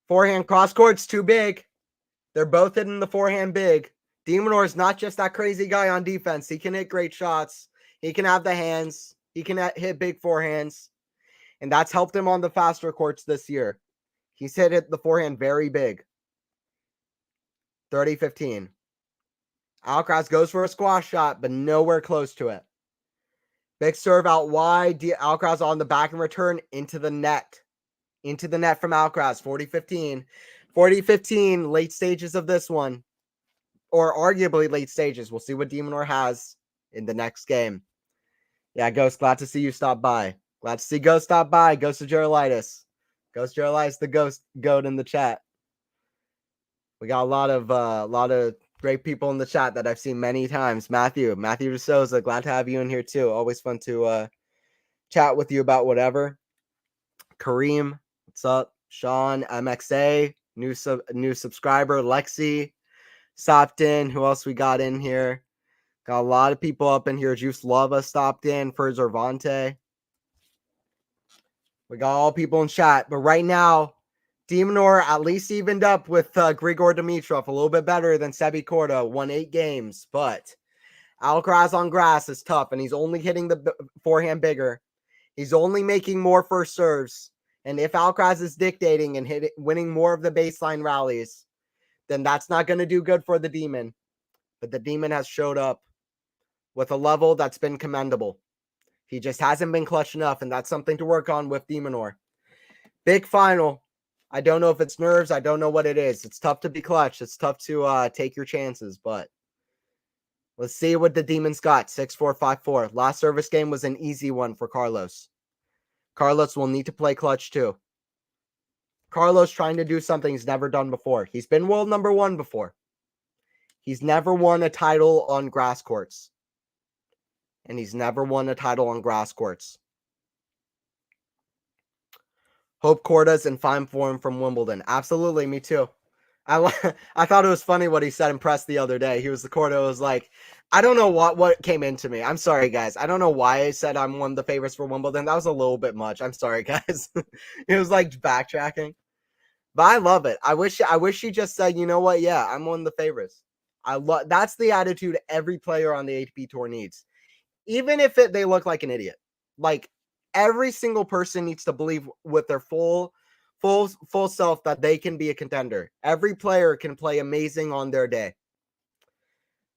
Forehand cross court's too big. They're both hitting the forehand big. de Minaur is not just that crazy guy on defense. He can hit great shots. He can have the hands. He can hit big forehands. And that's helped him on the faster courts this year. He's hit the forehand very big. 30-15. Alcaraz goes for a squash shot, but nowhere close to it. Big serve out wide. Alcaraz on the back and return into the net. Into the net from Alcaraz. 40-15. 40-15. Late stages of this one. Or arguably late stages. We'll see what de Minaur has in the next game. Yeah, Ghost, glad to see you stop by. Glad to see Ghost stop by. Ghost of Gerolitis. Ghost Gerolitis, the ghost goat in the chat. We got a lot of great people in the chat that I've seen many times. Matthew De Souza, glad to have you in here too. Always fun to chat with you about whatever. Kareem, what's up? Sean, MXA, new subscriber. Lexi stopped in. Who else we got in here? Got a lot of people up in here. Juice Lava stopped in. Ferzervante. We got all people in chat. But right now, de Minaur at least evened up with Grigor Dimitrov. A little bit better than Sebi Korda. Won 8 games. But Alcaraz on grass is tough. And he's only hitting the forehand bigger. He's only making more first serves. And if Alcaraz is dictating and winning more of the baseline rallies, then that's not going to do good for the Demon. But the Demon has showed up with a level that's been commendable. He just hasn't been clutch enough, and that's something to work on with de Minaur. Big final. I don't know if it's nerves. I don't know what it is. It's tough to be clutch. It's tough to take your chances, but let's see what the Demon's got. 6-4, 5-4. Last service game was an easy one for Carlos. Carlos will need to play clutch too. Carlos trying to do something he's never done before. He's been world number 1 before. He's never won a title on grass courts. And he's never won a title on grass courts. Hope Korda's in fine form from Wimbledon. Absolutely, me too. I thought it was funny what he said in press the other day. Korda was like, I don't know what came into me. I'm sorry, guys. I don't know why I said I'm one of the favorites for Wimbledon. That was a little bit much. I'm sorry, guys. It was like backtracking. But I love it. I wish he just said, you know what? Yeah, I'm one of the favorites. That's the attitude every player on the ATP tour needs. Even if they look like an idiot. Like, every single person needs to believe with their full self that they can be a contender. Every player can play amazing on their day.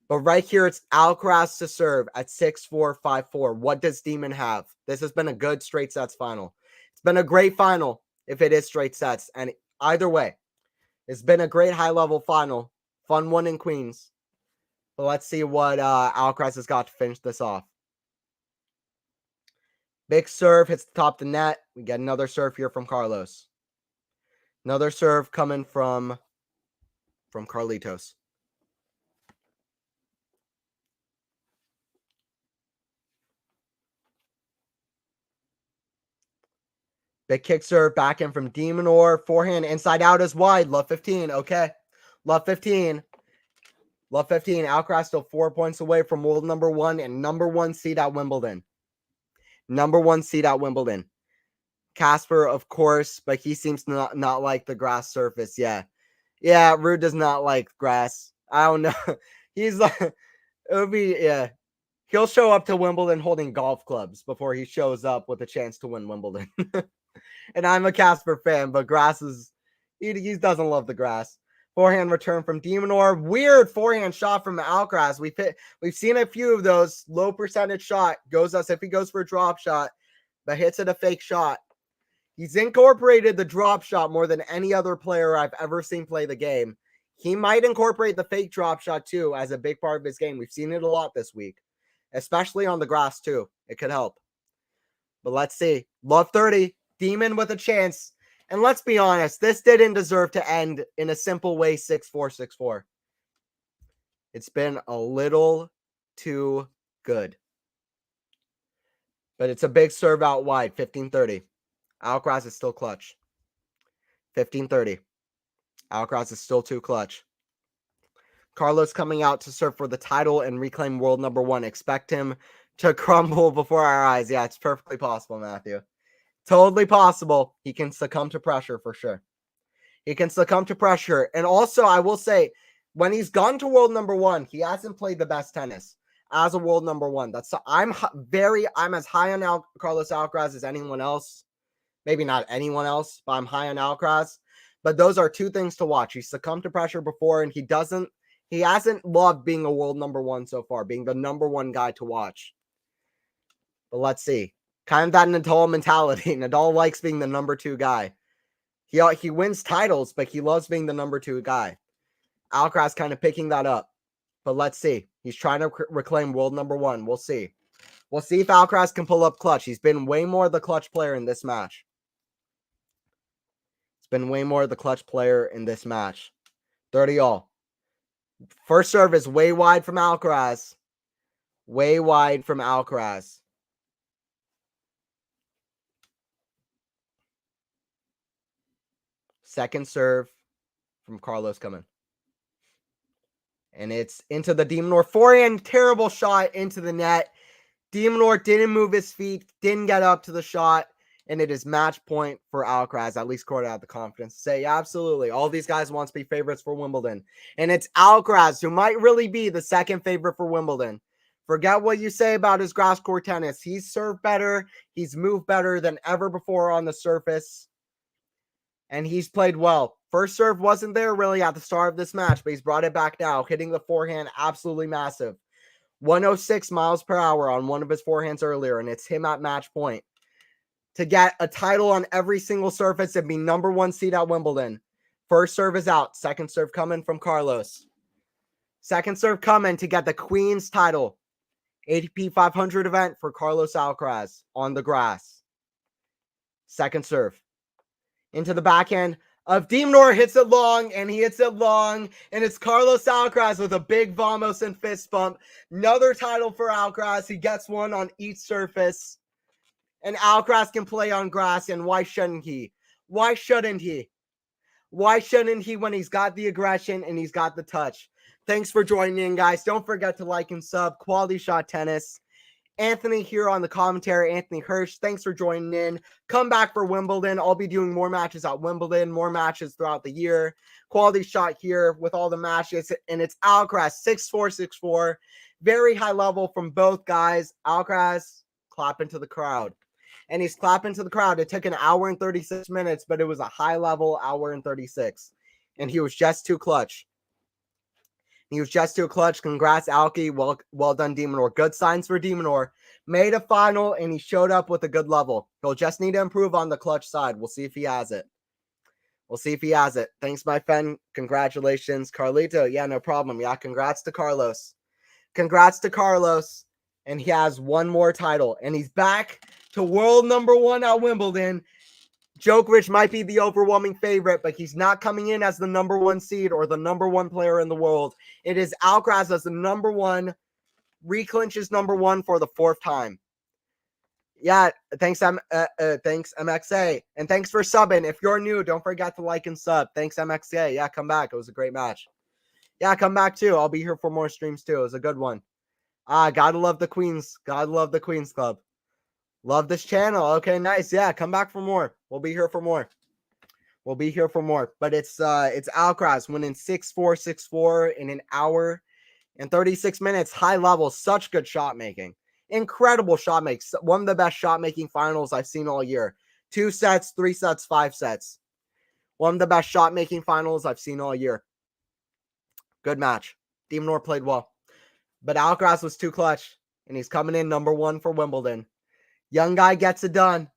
But right here, it's Alcaraz to serve at 6-4, 5-4. What does Demon have? This has been a good straight sets final. It's been a great final if it is straight sets. And either way, it's been a great high-level final. Fun one in Queens. But let's see what Alcaraz has got to finish this off. Big serve hits the top of the net. We get another serve here from Carlos. Another serve coming from Carlitos. Big kick serve back in from Minaur. Forehand inside out is wide. Love 15. Okay. Love 15. Love 15. Alcaraz still 4 points away from world number 1 and number 1 seed at Wimbledon. Number 1 seed at Wimbledon. Casper, of course, but he seems to not like the grass surface. Yeah. Yeah, Ruud does not like grass. I don't know. He's like, it would be, yeah. He'll show up to Wimbledon holding golf clubs before he shows up with a chance to win Wimbledon. And I'm a Casper fan, but grass is, he doesn't love the grass. Forehand return from Minaur. Weird forehand shot from Alcaraz. We've seen a few of those. Low percentage shot. Goes us if he goes for a drop shot, but hits it a fake shot. He's incorporated the drop shot more than any other player I've ever seen play the game. He might incorporate the fake drop shot too as a big part of his game. We've seen it a lot this week, especially on the grass too. It could help. But let's see. Love 30. Demon with a chance. And let's be honest, this didn't deserve to end in a simple way 6-4, 6-4. It's been a little too good. But it's a big serve out wide, 15-30. Alcaraz is still clutch. 15-30. Alcaraz is still too clutch. Carlos coming out to serve for the title and reclaim world number 1. Expect him to crumble before our eyes. Yeah, it's perfectly possible, Matthew. Totally possible. He can succumb to pressure for sure. He can succumb to pressure. And also, I will say, when he's gone to world number 1, he hasn't played the best tennis as a world number 1. I'm as high on Carlos Alcaraz as anyone else. Maybe not anyone else, but I'm high on Alcaraz. But those are two things to watch. He succumbed to pressure before, and he hasn't loved being a world number 1 so far, being the number 1 guy to watch. But let's see. Kind of that Nadal mentality. Nadal likes being the number 2 guy. He wins titles, but he loves being the number 2 guy. Alcaraz kind of picking that up. But let's see. He's trying to reclaim world number 1. We'll see. We'll see if Alcaraz can pull up clutch. He's been way more the clutch player in this match. Been way more the clutch player in this match. 30-all. First serve is way wide from Alcaraz. Way wide from Alcaraz. Second serve from Carlos coming. And it's into the Minaur forehand. Terrible shot into the net. Minaur didn't move his feet. Didn't get up to the shot. And it is match point for Alcaraz. At least Korda had the confidence to say, absolutely. All these guys want to be favorites for Wimbledon. And it's Alcaraz who might really be the second favorite for Wimbledon. Forget what you say about his grass court tennis. He's served better. He's moved better than ever before on the surface. And he's played well. First serve wasn't there really at the start of this match, but he's brought it back now, hitting the forehand absolutely massive. 106 miles per hour on one of his forehands earlier, and it's him at match point. To get a title on every single surface and be number 1 seed at Wimbledon. First serve is out. Second serve coming from Carlos. Second serve coming to get the Queen's title. ATP 500 event for Carlos Alcaraz on the grass. Second serve. Into the backhand. Minaur hits it long, and he hits it long, and it's Carlos Alcaraz with a big vamos and fist bump. Another title for Alcaraz. He gets one on each surface, and Alcaraz can play on grass, and why shouldn't he? Why shouldn't he? Why shouldn't he when he's got the aggression and he's got the touch? Thanks for joining in, guys. Don't forget to like and sub. Quality Shot Tennis. Anthony here on the commentary, Anthony Hirsch. Thanks for joining in. Come back for Wimbledon. I'll be doing more matches at Wimbledon, more matches throughout the year. Quality Shot here with all the matches, and it's Alcaraz 6-4, 6-4. Very high level from both guys. Alcaraz clapping to the crowd. And he's clapping to the crowd. It took an hour and 36 minutes, but it was a high level hour and 36. And he was just too clutch. He was just too clutch. Congrats, Alki. Well done, Minaur. Good signs for Minaur. Made a final, and he showed up with a good level. He'll just need to improve on the clutch side. We'll see if he has it. We'll see if he has it. Thanks, my friend. Congratulations. Carlito. Yeah, no problem. Yeah, congrats to Carlos. Congrats to Carlos. And he has one more title. And he's back to world number one at Wimbledon. Djokovic might be the overwhelming favorite, but he's not coming in as the number one seed or the number one player in the world. It is Alcaraz as the number one, reclinches number one for the fourth time. Yeah, thanks, thanks, MXA. And thanks for subbing. If you're new, don't forget to like and sub. Thanks, MXA. Yeah, come back. It was a great match. Yeah, come back too. I'll be here for more streams too. It was a good one. Gotta love the Queens. Gotta love the Queens Club. Love this channel. Okay, nice. Yeah, come back for more. We'll be here for more. We'll be here for more. But it's Alcaraz winning 6-4, 6-4 in an hour and 36 minutes. High level. Such good shot making. Incredible shot makes. One of the best shot making finals I've seen all year. 2 sets, 3 sets, 5 sets. One of the best shot making finals I've seen all year. Good match. Minaur played well. But Alcaraz was too clutch. And he's coming in number one for Wimbledon. Young guy gets it done.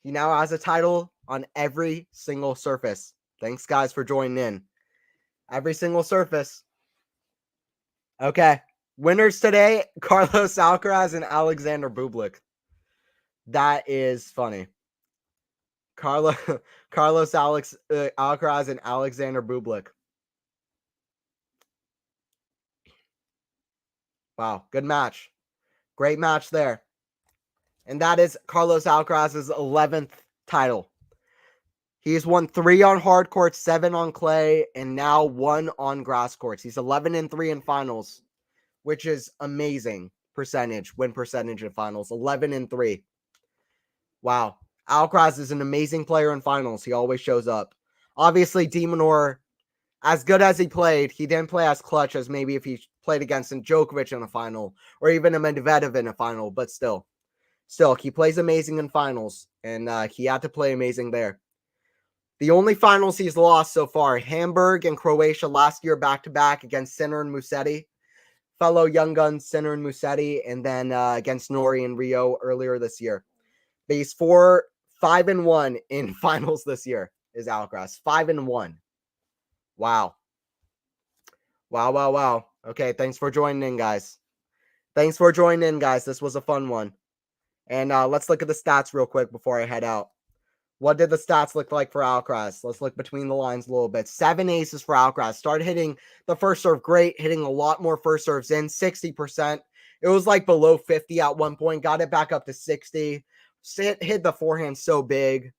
He now has a title on every single surface. Thanks, guys, for joining in. Every single surface. Okay. Winners today, Carlos Alcaraz and Alexander Bublik. That is funny. Carlos Alcaraz and Alexander Bublik. Wow, good match. Great match there. And that is Carlos Alcaraz's 11th title. He's won 3 on hard courts, 7 on clay, and now 1 on grass courts. He's 11-3 in finals, which is amazing win percentage in finals. 11-3. Wow. Alcaraz is an amazing player in finals. He always shows up. Obviously, Minaur, as good as he played, he didn't play as clutch as maybe if he played against Djokovic in a final or even a Medvedev in a final, but still, he plays amazing in finals, and he had to play amazing there. The only finals he's lost so far, Hamburg and Croatia last year back-to-back against Sinner and Musetti, fellow young guns Sinner and Musetti, and then against Nori and Rio earlier this year. But he's 5-1 in finals this year is Alcaraz. 5-1. Wow. Wow. Okay, thanks for joining in, guys. This was a fun one. And let's look at the stats real quick before I head out. What did the stats look like for Alcaraz? Let's look between the lines a little bit. 7 aces for Alcaraz. Started hitting the first serve great, hitting a lot more first serves in, 60%. It was like below 50 at one point. Got it back up to 60. Hit the forehand so big.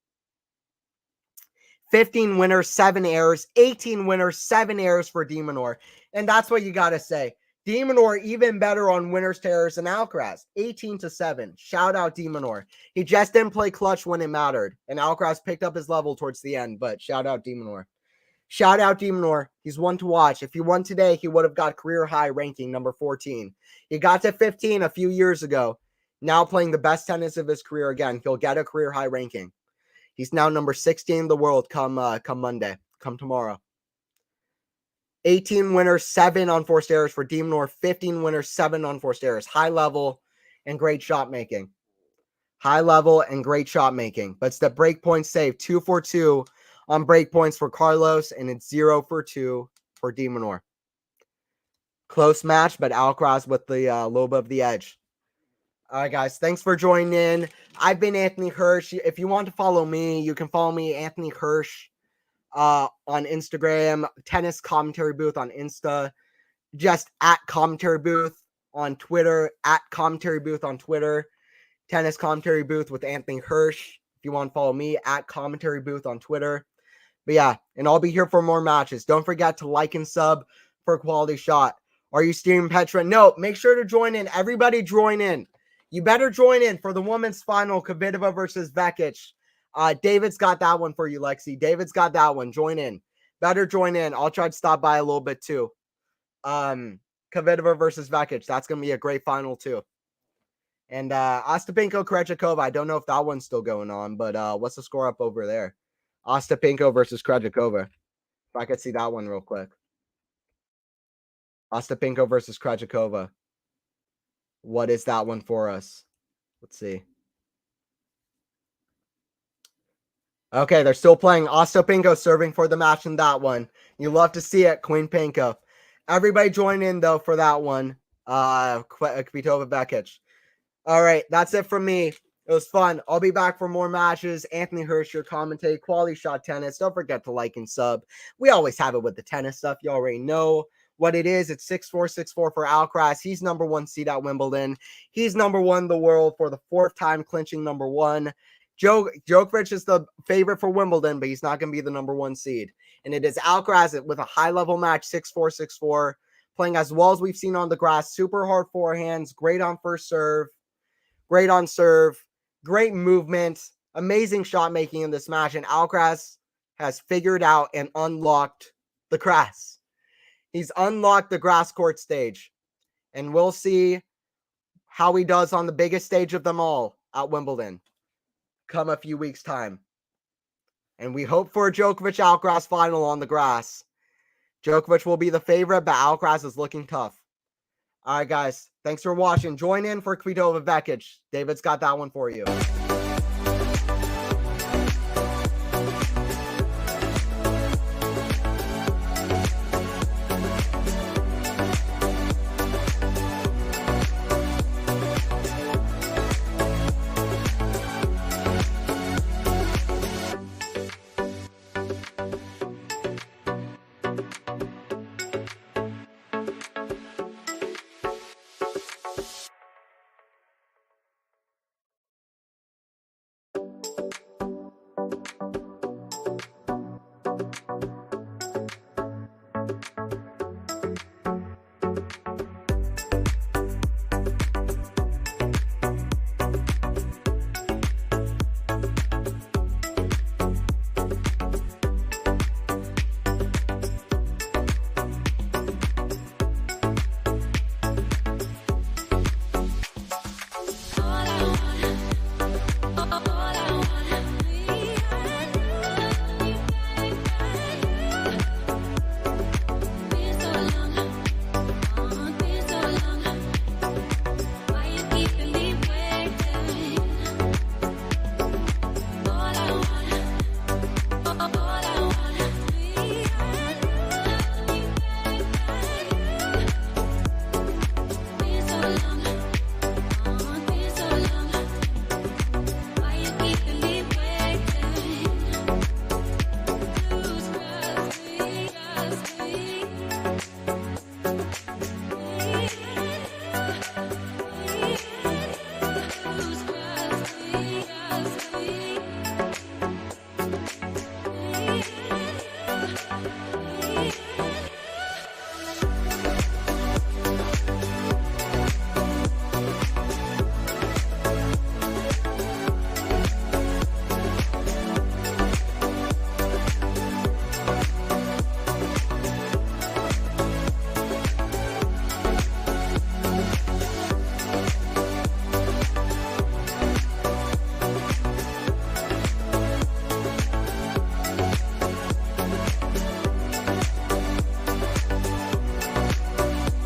15 winners, 7 errors. 18 winners, 7 errors for Minaur. And that's what you got to say. Minaur even better on winners to errors than Alcaraz. 18-7. Shout out Minaur. He just didn't play clutch when it mattered. And Alcaraz picked up his level towards the end. But shout out Minaur. Shout out Minaur. He's one to watch. If he won today, he would have got career high ranking number 14. He got to 15 a few years ago. Now playing the best tennis of his career again. He'll get a career high ranking. He's now number 16 in the world come Monday. Come tomorrow. 18 winners, 7 unforced errors for Minaur. 15 winners, 7 unforced errors. High level and great shot making. But it's the break point save. 2 for 2 on break points for Carlos, and it's 0 for 2 for Minaur. Close match, but Alcaraz with the little bit of the edge. All right, guys. Thanks for joining in. I've been Anthony Hirsch. If you want to follow me, you can follow me, Anthony Hirsch, on Instagram, tennis commentary booth on Insta, just at commentary booth on Twitter, at commentary booth on Twitter, tennis commentary booth with Anthony Hirsch. If you want to follow me, at commentary booth on Twitter. But yeah, and I'll be here for more matches. Don't forget to like and sub for Quality Shot. Are you streaming Petra? No, make sure to join in. Everybody join in. You better join in for the women's final, Kvitova versus Vekic. David's got that one for you, Lexi. David's got that one. Join in. Better join in. I'll try to stop by a little bit too. Kvitova versus Vekic. That's going to be a great final too. And Ostapenko, Krejcikova. I don't know if that one's still going on, but what's the score up over there? Ostapenko versus Krejcikova. If I could see that one real quick. Ostapenko versus Krejcikova. What is that one for us? Let's see. Okay, they're still playing. Ostapenko serving for the match in that one. You love to see it, Queen Penko. Everybody join in, though, for that one. Kvitova Vekic. All right, that's it from me. It was fun. I'll be back for more matches. Anthony Hirsch, your commentate, Quality Shot Tennis. Don't forget to like and sub. We always have it with the tennis stuff. You already know what it is. It's 6-4, 6-4 for Alcaraz. He's number one seed at Wimbledon. He's number one in the world for the fourth time, clinching number one. Djokovic is the favorite for Wimbledon, but he's not going to be the number one seed. And it is Alcaraz with a high-level match, 6-4, 6-4, playing as well as we've seen on the grass. Super hard forehands, great on first serve, great on serve, great movement, amazing shot making in this match. And Alcaraz has figured out and unlocked the grass. He's unlocked the grass court stage. And we'll see how he does on the biggest stage of them all at Wimbledon come a few weeks' time. And we hope for a Djokovic-Alcaraz final on the grass. Djokovic will be the favorite, but Alcaraz is looking tough. All right, guys. Thanks for watching. Join in for Kvitova Vekic. David's got that one for you.